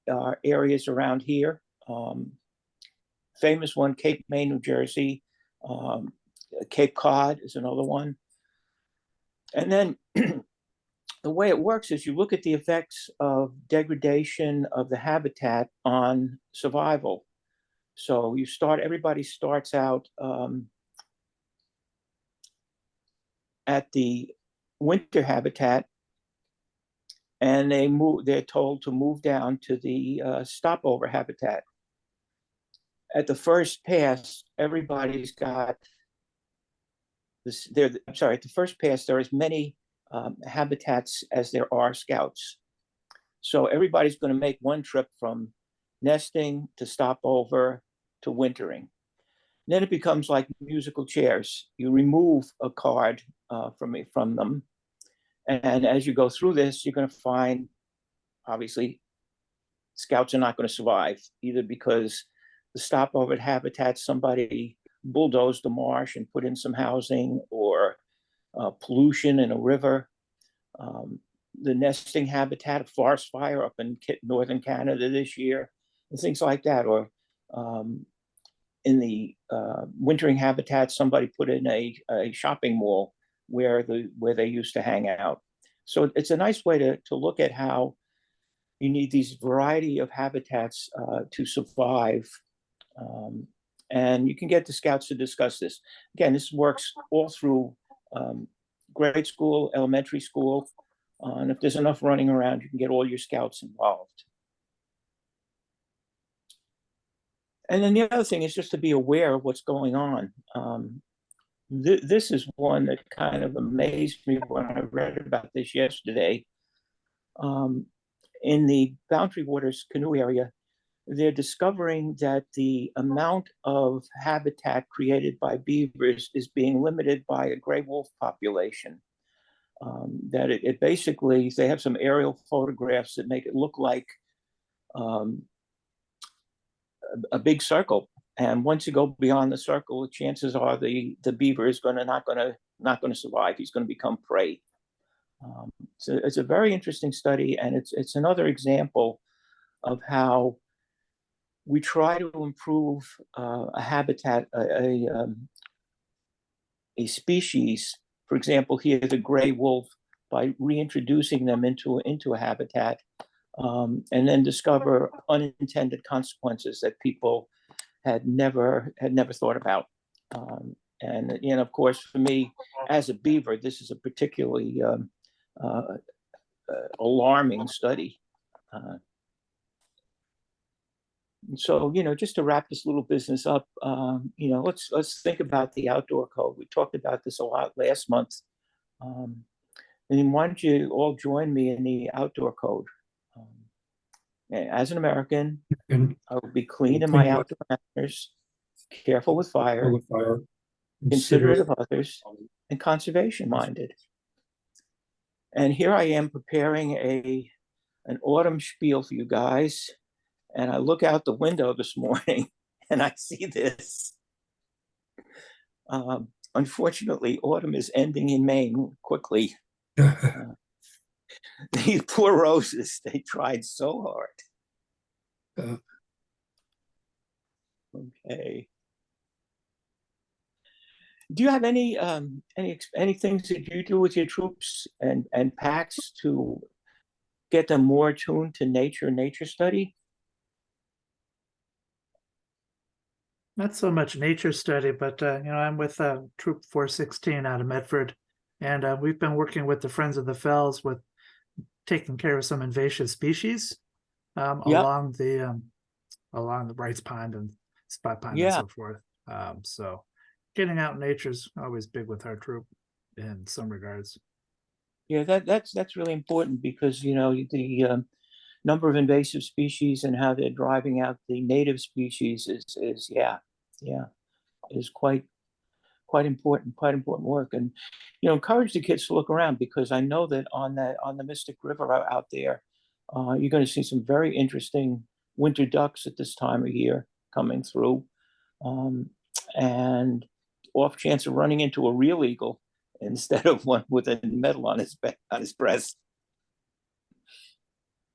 are areas around here. Famous one, Cape May, New Jersey. Cape Cod is another one. And then the way it works is you look at the effects of degradation of the habitat on survival. So everybody starts out at the winter habitat, and they're told to move down to the stopover habitat. At the first pass, everybody's got this. At the first pass, there are as many habitats as there are scouts. So everybody's going to make one trip from nesting to stopover to wintering. Then it becomes like musical chairs. You remove a card from them. And as you go through this, you're going to find, obviously, scouts are not going to survive, either because the stopover habitat, somebody bulldozed the marsh and put in some housing, or pollution in a river. The nesting habitat, a forest fire up in northern Canada this year, and things like that. Or in the wintering habitat, somebody put in a shopping mall where they used to hang out. So it's a nice way to look at how you need these variety of habitats to survive. And you can get the scouts to discuss this. Again, this works all through grade school, elementary school. And if there's enough running around, you can get all your scouts involved. And then the other thing is just to be aware of what's going on. This is one that kind of amazed me when I read about this yesterday. In the Boundary Waters canoe area, they're discovering that the amount of habitat created by beavers is being limited by a gray wolf population. That it basically, they have some aerial photographs that make it look like a big circle. And once you go beyond the circle, the chances are the beaver is not going to survive. He's going to become prey. So it's a very interesting study, and it's another example of how we try to improve a habitat, a species. For example, here the gray wolf, by reintroducing them into a habitat, and then discover unintended consequences that people had never thought about. And of course, for me, as a beaver, this is a particularly alarming study. So, just to wrap this little business up, let's think about the outdoor code. We talked about this a lot last month. And why don't you all join me in the outdoor code? As an American, I will be clean in my outdoor manners, careful with fire, considerate of others, and conservation minded. And here I am preparing an autumn spiel for you guys. And I look out the window this morning and I see this. Unfortunately, autumn is ending in Maine quickly. These poor roses, they tried so hard. Okay. Do you have any things that you do with your troops and packs to get them more attuned to nature study? Not so much nature study, but I'm with Troop 416 out of Medford, and we've been working with the Friends of the Fells with taking care of some invasive species. Yep. along the Wrights Pond and Spot Pond and Yeah. so forth. So getting out in nature is always big with our troop in some regards. Yeah, that's really important because the number of invasive species and how they're driving out the native species is quite important work. And encourage the kids to look around, because I know that on the Mystic River out there, you're going to see some very interesting winter ducks at this time of year coming through, and off chance of running into a real eagle instead of one with a medal on his breast.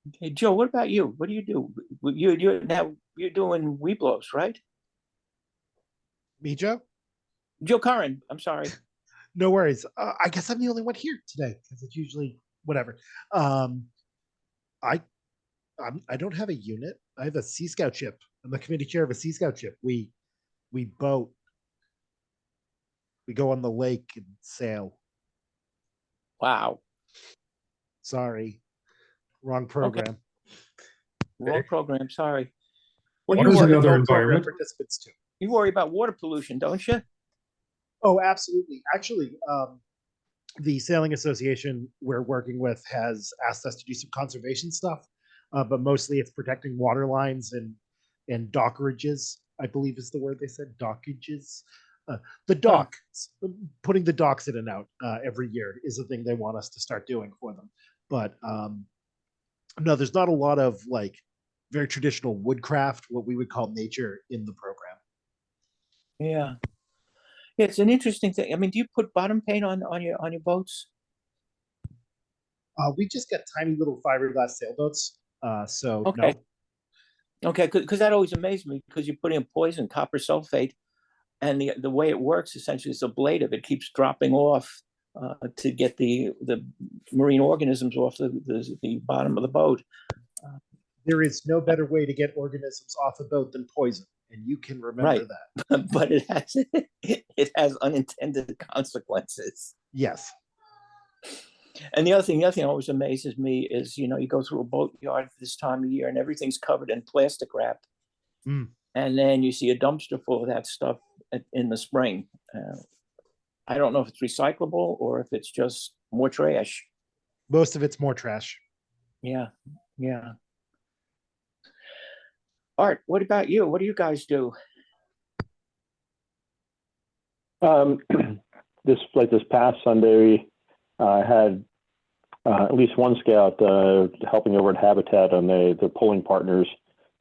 Okay, Joe, what about you? What do you do? You're doing Weeblos, right? Me, Joe? Joe Curran, I'm sorry. No worries. I guess I'm the only one here today because it's usually whatever. I don't have a unit. I have a Sea Scout ship. I'm the committee chair of a Sea Scout ship. We boat. We go on the lake and sail. Wow. Sorry, wrong program. Okay. Wrong program. Sorry. What you is worry, another Program environment? participants too. you worry about water pollution, don't you? Oh, absolutely. Actually, the Sailing Association we're working with has asked us to do some conservation stuff, but mostly it's protecting water lines and dockages, I believe is the word they said, dockages. The dock, putting the docks in and out every year is the thing they want us to start doing for them. But no, there's not a lot of like very traditional woodcraft, what we would call nature in the program. Yeah. Yeah, it's an interesting thing. I mean, do you put bottom paint on your boats? We just get tiny little fiberglass sailboats. So Okay. no. Okay, because that always amazed me, because you put in poison, copper sulfate, and the way it works essentially is ablative. It keeps dropping off to get the marine organisms off the bottom of the boat. There is no better way to get organisms off a boat than poison, and you can remember that. But it has unintended consequences. Yes. And the other thing that always amazes me is, you go through a boatyard this time of year and everything's covered in plastic wrap. Mm. And then you see a dumpster full of that stuff in the spring. I don't know if it's recyclable or if it's just more trash. Most of it's more trash. Yeah. Art, what about you? What do you guys do? This past Sunday, I had at least one scout helping over at Habitat on the pulling partners.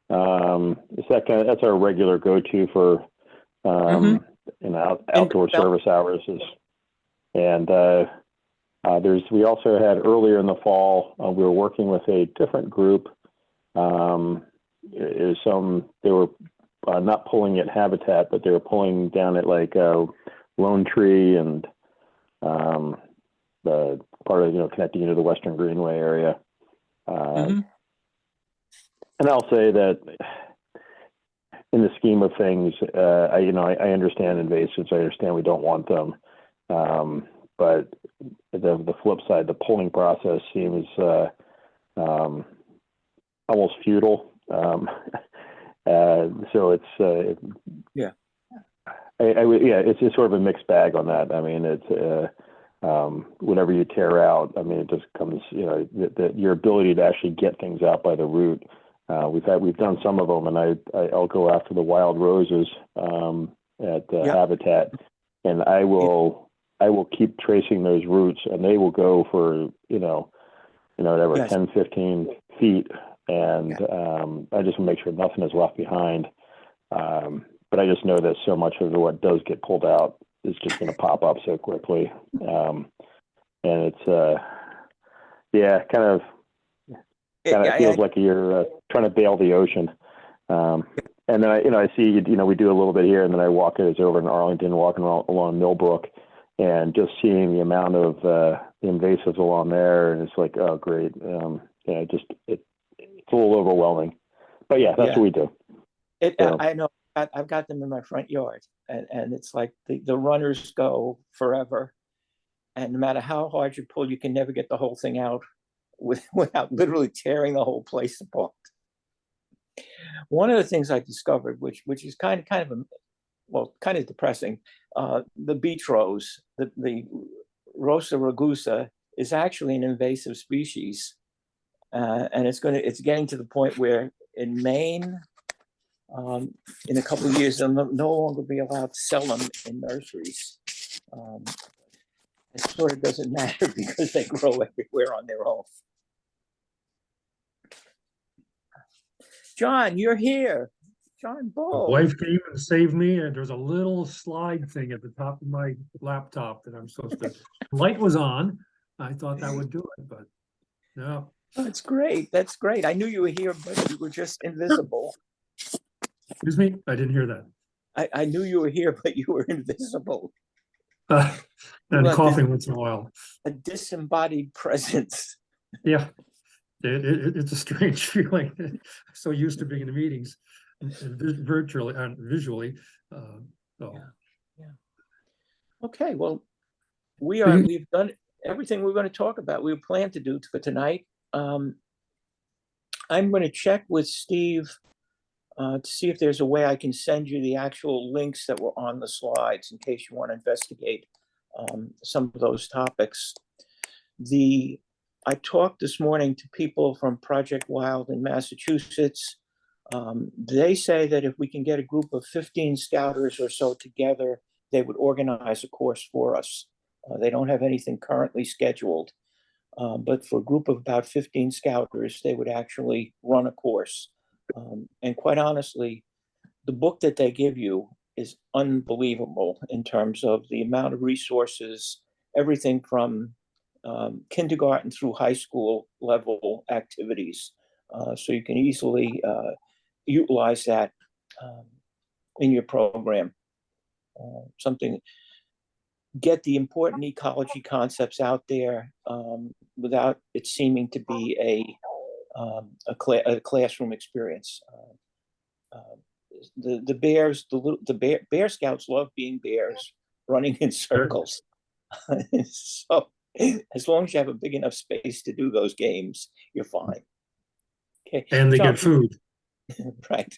That's our regular go-to for outdoor service hours. And we also had earlier in the fall, we were working with a different group. They were not pulling at Habitat, but they were pulling down at like Lone Tree and the part of connecting to the Western Greenway area. And I'll say that in the scheme of things, I understand invasives. I understand we don't want them, but the flip side, the pulling process seems almost futile. So it's it's just sort of a mixed bag on that. I mean, it's whatever you tear out, I mean, it just comes, your ability to actually get things out by the root. We've done some of them, and I'll go after the wild roses at Habitat, and I will keep tracing those roots, and they will go for whatever 10, 15 feet, and I just make sure nothing is left behind. But I just know that so much of what does get pulled out is just going to pop up so quickly, and it's it feels like you're trying to bail the ocean. And then I see we do a little bit here, and then I walk it over in Arlington, walking along Millbrook, and just seeing the amount of invasives along there, and it's like, oh great, it's a little overwhelming. But that's what we do. I know I've got them in my front yard, and it's like the runners go forever, and no matter how hard you pull, you can never get the whole thing out without literally tearing the whole place apart. One of the things I discovered, which is kind of depressing, the beach rose, the Rosa rugosa, is actually an invasive species, and it's getting to the point where in Maine, in a couple of years, they'll no longer be allowed to sell them in nurseries. It sort of doesn't matter because they grow everywhere on their own. John, you're here. John Bull. My wife came and saved me, and there's a little slide thing at the top of my laptop that I'm supposed to. Light was on. I thought that would do it, but no. That's great. That's great. I knew you were here, but you were just invisible. Excuse me, I didn't hear that. I knew you were here, but you were invisible. And coughing once in a while. A disembodied presence. Yeah, it's a strange feeling. I'm so used to being in the meetings, virtually and visually. So. Yeah. Okay, well, we've done everything we're going to talk about. We plan to do for tonight. I'm going to check with Steve to see if there's a way I can send you the actual links that were on the slides in case you want to investigate some of those topics. I talked this morning to people from Project Wild in Massachusetts. They say that if we can get a group of 15 scouters or so together, they would organize a course for us. They don't have anything currently scheduled, but for a group of about 15 scouters, they would actually run a course. And quite honestly, the book that they give you is unbelievable in terms of the amount of resources, everything from kindergarten through high school level activities. So you can easily utilize that in your program. Get the important ecology concepts out there without it seeming to be a classroom experience. The bears, the bear scouts love being bears, running in circles. So as long as you have a big enough space to do those games, you're fine. Okay. And they get food. Right.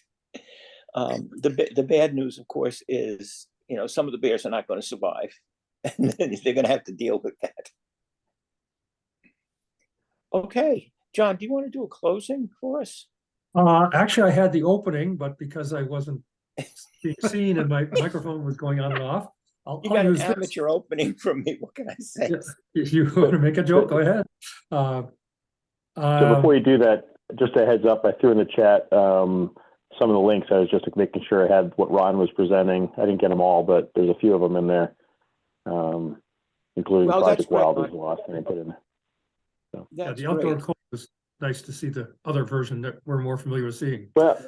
The bad news, of course, is some of the bears are not going to survive, and they're going to have to deal with that. Okay, John, do you want to do a closing for us? Actually, I had the opening, but because I wasn't being seen and my microphone was going on and off, I'll got use an amateur opening from me. What can I say? If you want to make a joke, go ahead. So before you do that, just a heads up, I threw in the chat some of the links. I was just making sure I had what Ron was presenting. I didn't get them all, but there's a few of them in there, including Project Wild is the last thing I put in there. So. Yeah, the outdoor code was nice to see the other version that we're more familiar with seeing. Well,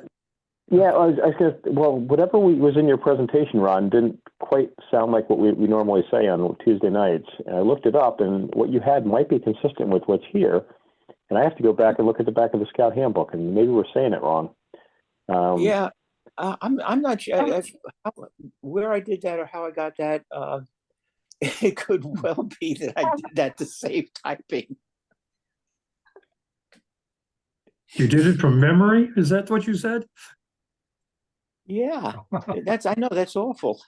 yeah, I said, well, whatever was in your presentation, Ron, didn't quite sound like what we normally say on Tuesday nights. And I looked it up, and what you had might be consistent with what's here. And I have to go back and look at the back of the Scout Handbook, and maybe we're saying it wrong. Yeah, I'm not sure where I did that or how I got that. It could well be that I did that to save typing. You did it from memory? Is that what you said? Yeah, I know that's awful.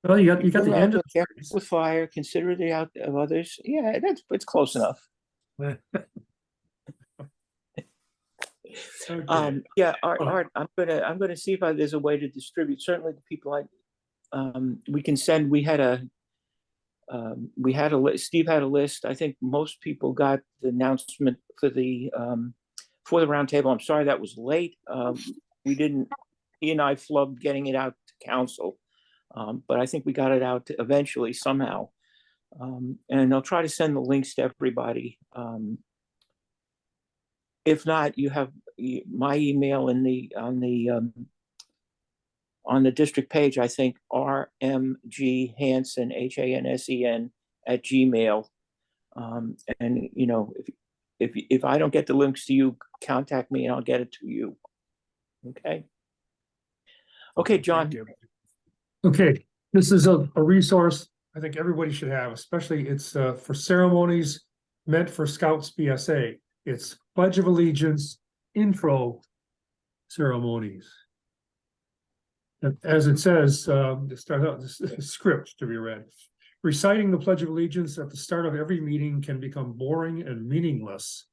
Well, you got the end of with fire. Consider the out of others. Yeah, it's close enough. Okay. Yeah, Art. I'm gonna see if there's a way to distribute. Certainly, the people we can send. We had a list. Steve had a list. I think most people got the announcement for the roundtable. I'm sorry that was late. We didn't. He and I flubbed getting it out to council, but I think we got it out eventually somehow. And I'll try to send the links to everybody. If not, you have my email on the district page. I think RMG Hansen HANSEN @gmail. And if I don't get the links to you, contact me and I'll get it to you. Okay, John. Okay, this is a resource I think everybody should have, especially it's for ceremonies meant for Scouts BSA. It's Pledge of Allegiance, intro ceremonies. And as it says, to start out, this script to be read. Reciting the Pledge of Allegiance at the start of every meeting can become boring and meaningless.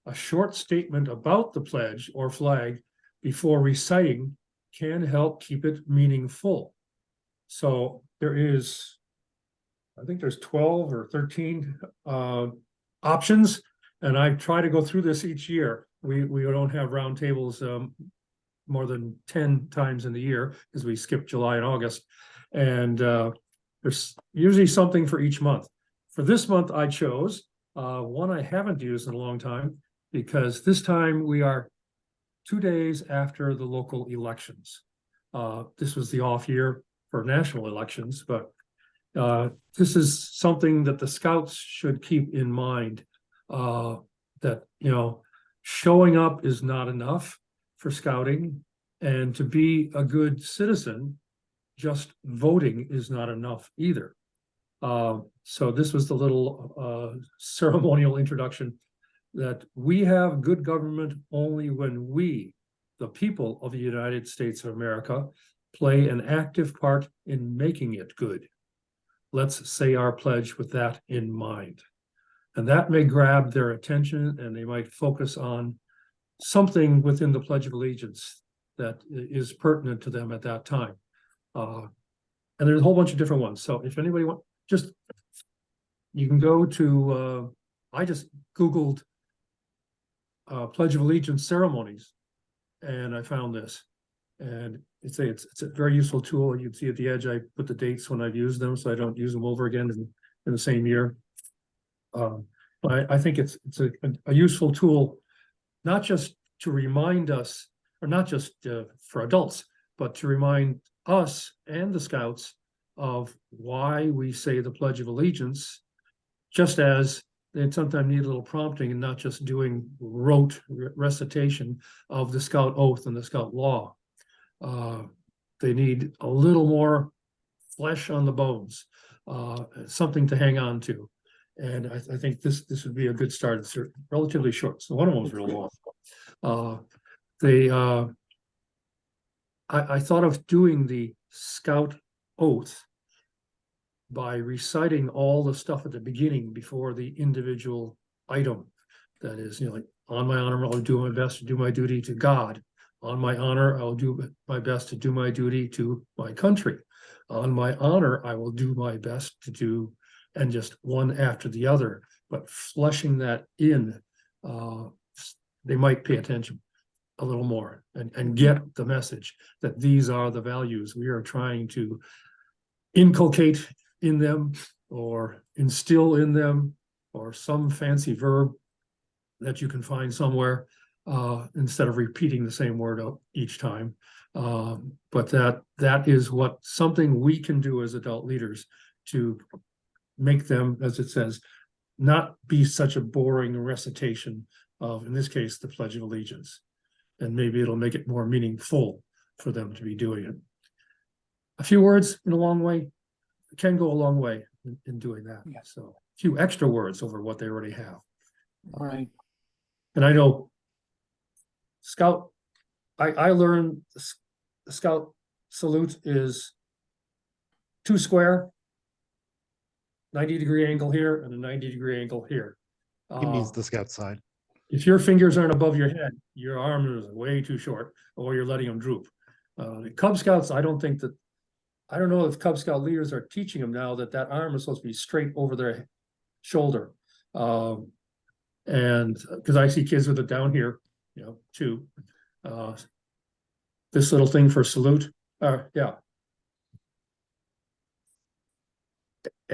A short statement about the pledge or flag before reciting can help keep it meaningful. So there is, I think there's 12 or 13 options, and I try to go through this each year. We don't have roundtables more than 10 times in the year because we skip July and August, and there's usually something for each month. For this month, I chose one I haven't used in a long time, because this time we are 2 days after the local elections. This was the off year for national elections, but this is something that the Scouts should keep in mind, that, you know, showing up is not enough for Scouting, and to be a good citizen, just voting is not enough either. So this was the little ceremonial introduction, that we have good government only when we, the people of the United States of America, play an active part in making it good. Let's say our pledge with that in mind. And that may grab their attention, and they might focus on something within the Pledge of Allegiance that is pertinent to them at that time. And there's a whole bunch of different ones. So if anybody wants, just, you can go to, I just Googled Pledge of Allegiance ceremonies, and I found this. And it's a very useful tool. You can see at the edge, I put the dates when I've used them, so I don't use them over again in the same year. But I think it's a useful tool, not just to remind us, or not just for adults, but to remind us and the Scouts of why we say the Pledge of Allegiance, just as they sometimes need a little prompting and not just doing rote recitation of the Scout oath and the Scout law. They need a little more flesh on the bones, something to hang on to. And I think this would be a good start. It's relatively short. So one of them was real long. I thought of doing the Scout oath by reciting all the stuff at the beginning before the individual item. That is, you know, like, on my honor, I'll do my best to do my duty to God. On my honor, I'll do my best to do my duty to my country. On my honor, I will do my best to do, and just one after the other, but fleshing that in, they might pay attention a little more and get the message that these are the values we are trying to inculcate in them, or instill in them, or some fancy verb that you can find somewhere, instead of repeating the same word each time. But that is what something we can do as adult leaders to make them, as it says, not be such a boring recitation of, in this case, the Pledge of Allegiance. And maybe it'll make it more meaningful for them to be doing it. A few words in a long way can go a long way in doing that. Yeah. So a few extra words over what they already have. All right. And I know Scout, I learned the Scout salute is 2 square, 90-degree angle here, and a 90-degree angle here. He means the Scout side. If your fingers aren't above your head, your arm is way too short, or you're letting them droop. The Cub Scouts, I don't know if Cub Scout leaders are teaching them now that arm is supposed to be straight over their shoulder. And because I see kids with it down here, you know, too. This little thing for salute, yeah.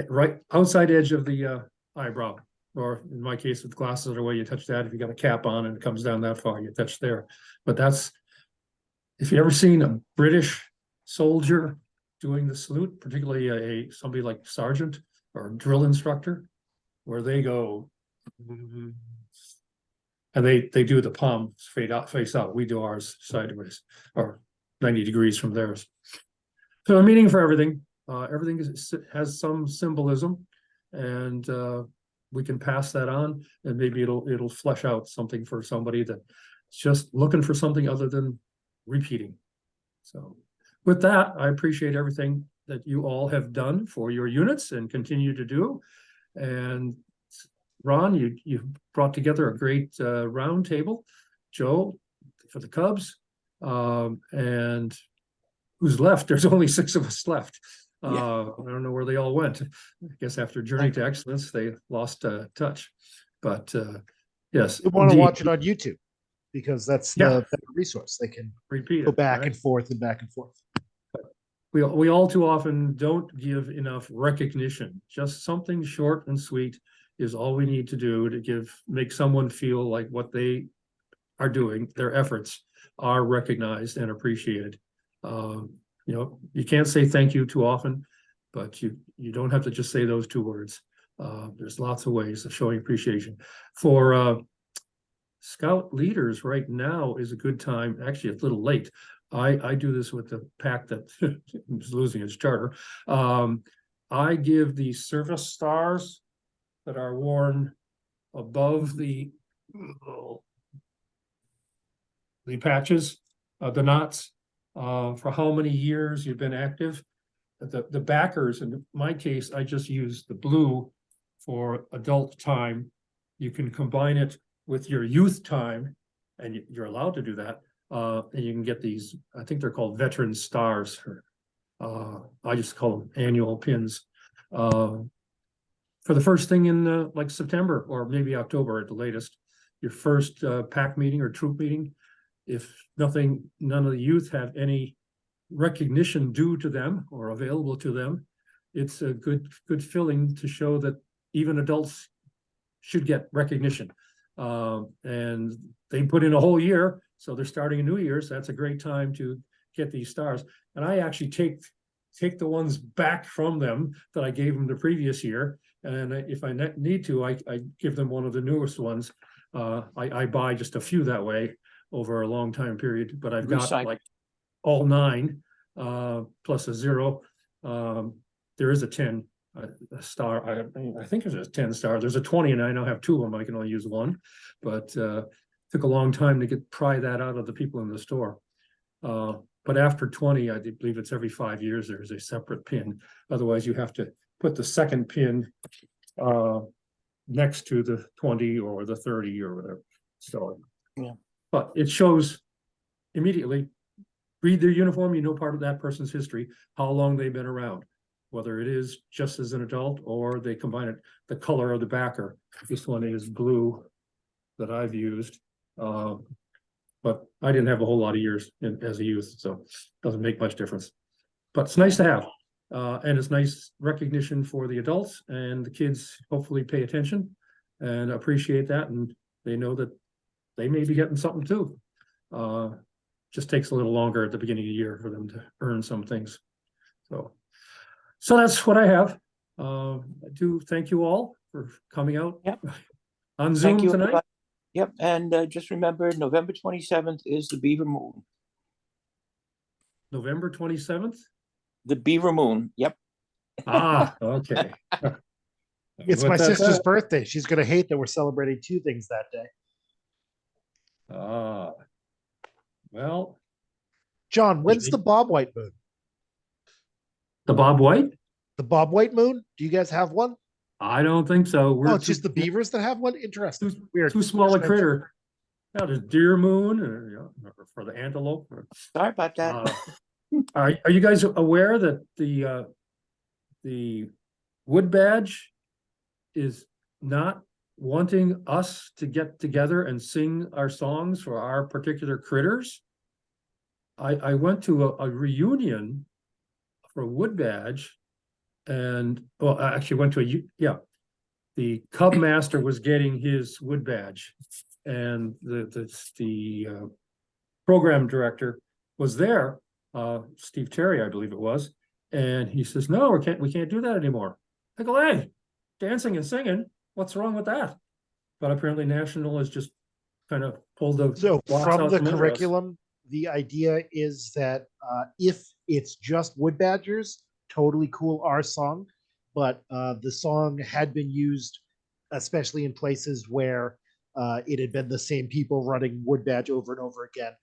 Right outside edge of the eyebrow, or in my case with glasses that are way you touch that. If you got a cap on and it comes down that far, you touch there. But that's, if you ever seen a British soldier doing the salute, particularly somebody like sergeant or drill instructor, where they go, and they do the palm face out. We do ours sideways, or 90 degrees from theirs. So a meaning for everything. Everything has some symbolism, and we can pass that on, and maybe it'll flesh out something for somebody that just looking for something other than repeating. So with that, I appreciate everything that you all have done for your units and continue to do. And Ron, you've brought together a great roundtable. Joe, for the Cubs, and who's left? There's only 6 of us left. I don't know where they all went. I guess after Journey to Excellence, they lost touch. But yes, You want to indeed. watch it on YouTube because that's the better resource. They can Repeat go it, back right? and forth and back and forth. We all too often don't give enough recognition. Just something short and sweet is all we need to do to make someone feel like what they are doing, their efforts are recognized and appreciated. You can't say thank you too often, but you don't have to just say those 2 words. There's lots of ways of showing appreciation. For Scout leaders right now is a good time. Actually, it's a little late. I do this with the pack that is losing its charter. I give the service stars that are worn above the patches, the knots, for how many years you've been active. The backers, in my case, I just use the blue for adult time. You can combine it with your youth time, and you're allowed to do that. And you can get these, I think they're called veteran stars. I just call them annual pins. For the first thing in like September or maybe October at the latest, your first pack meeting or troop meeting, if none of the youth have any recognition due to them or available to them, it's a good feeling to show that even adults should get recognition. And they put in a whole year, so they're starting a new year, so that's a great time to get these stars. And I actually take the ones back from them that I gave them the previous year, and if I need to, I give them one of the newest ones. I buy just a few that way over a long time period, but I've got like all 9 plus a 0. There is a 10 a star. I think there's a 10 star. There's a 20, and I now have 2 of them. I can only use 1, but took a long time to pry that out of the people in the store. But after 20, I believe it's every 5 years, there's a separate pin. Otherwise, you have to put the second pin next to the 20 or the 30 or whatever. So, but it shows immediately, read their uniform, you know part of that person's history, how long they've been around, whether it is just as an adult or they combine it, the color of the backer. This one is blue that I've used. But I didn't have a whole lot of years as a youth, so it doesn't make much difference. But it's nice to have, and it's nice recognition for the adults, and the kids hopefully pay attention and appreciate that, and they know that they may be getting something too. Just takes a little longer at the beginning of the year for them to earn some things. So that's what I have. I do thank you all for coming out on Zoom tonight. Everybody. Yep, and just remember, November 27th is the Beaver Moon. November 27th? The Beaver Moon, yep. Okay. It's my sister's birthday. She's going to hate that we're celebrating 2 things that day. Well. John, when's the Bob White moon? The Bob White? The Bob White moon? Do you guys have one? I don't think so. It's just the beavers that have one? Interesting. Weird. Too small a critter. Yeah, there's deer moon or for the antelope. Sorry about that. Are you guys aware that the wood badge is not wanting us to get together and sing our songs for our particular critters? I went to a reunion for wood badge, and well, I actually went to the Cub Master was getting his wood badge, and the program director was there, Steve Terry, I believe it was, and he says, "No, we can't do that anymore." I go, "Hey, dancing and singing, what's wrong with that?" But apparently, National has just kind of pulled the from the curriculum. The idea is that if it's wood badgers, totally cool our song, but the song had been used, especially in places where It had been the same people running Wood Badge over and over again.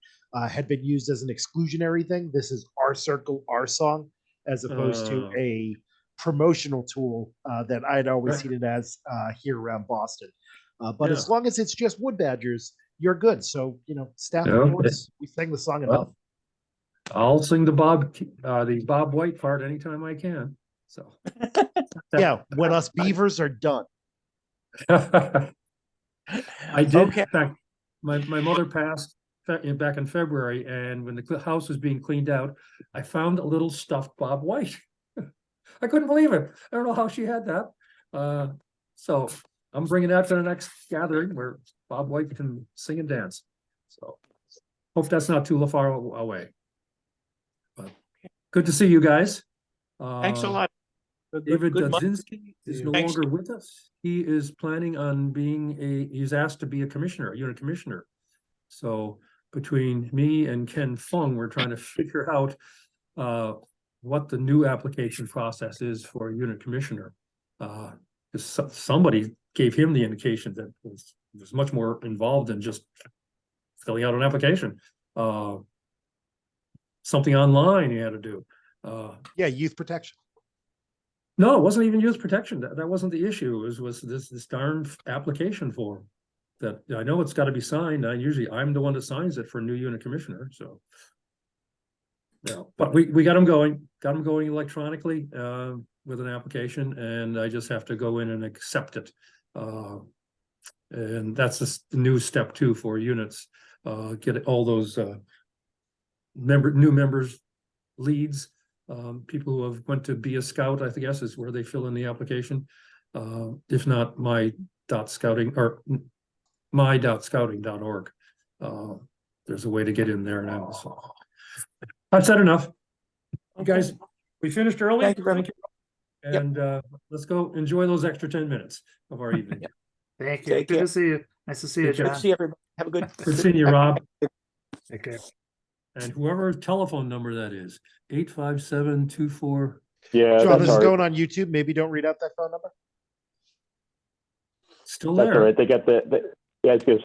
Had been used as an exclusionary thing. This is our circle, our song, as opposed to a promotional tool that I'd always seen it as here around Boston. But as long as it's just Wood Badgers, you're good. So, staff reports, we sang the song enough. I'll sing the Bob White part anytime I can. So Yeah, when us beavers are done. I did. Okay. In fact, my mother passed back in February, and when the house was being cleaned out, I found a little stuffed Bob White. I couldn't believe it. I don't know how she had that. So I'm bringing that to the next gathering where Bob White can sing and dance. So hope that's not too far away. But good to see you guys. Thanks a lot. David Good month. Dudzinski is no Thanks. longer with us. He is planning on he's asked to be a commissioner, a unit commissioner. So between me and Ken Fung, we're trying to figure out what the new application process is for a unit commissioner. Somebody gave him the indication that was much more involved than just filling out an application. Something online you had to do. Yeah, youth protection. No, it wasn't even youth protection. That wasn't the issue. It was this darn application form that I know it's got to be signed. I'm the one that signs it for a new unit commissioner. So, yeah, but we got them going electronically with an application, and I just have to go in and accept it. And that's the new step 2 for units. Get all those new members, leads. People who have went to be a scout, I guess, is where they fill in the application. If not, my.scouting.org. There's a way to get in there now. So I've said enough. You guys, we finished early. Thank you very much. And let's go enjoy those extra 10 minutes of our evening. Thank you. Take Good care. to see you. Nice to see you, Take care. Good John. to see everybody. Have a good. Good seeing you, Rob. Take care. And whoever telephone number that is, 857-24. Yeah, John, that's this all is right. going on YouTube. Maybe don't read out that phone number. Still That's there. all right. They got yeah, it's good.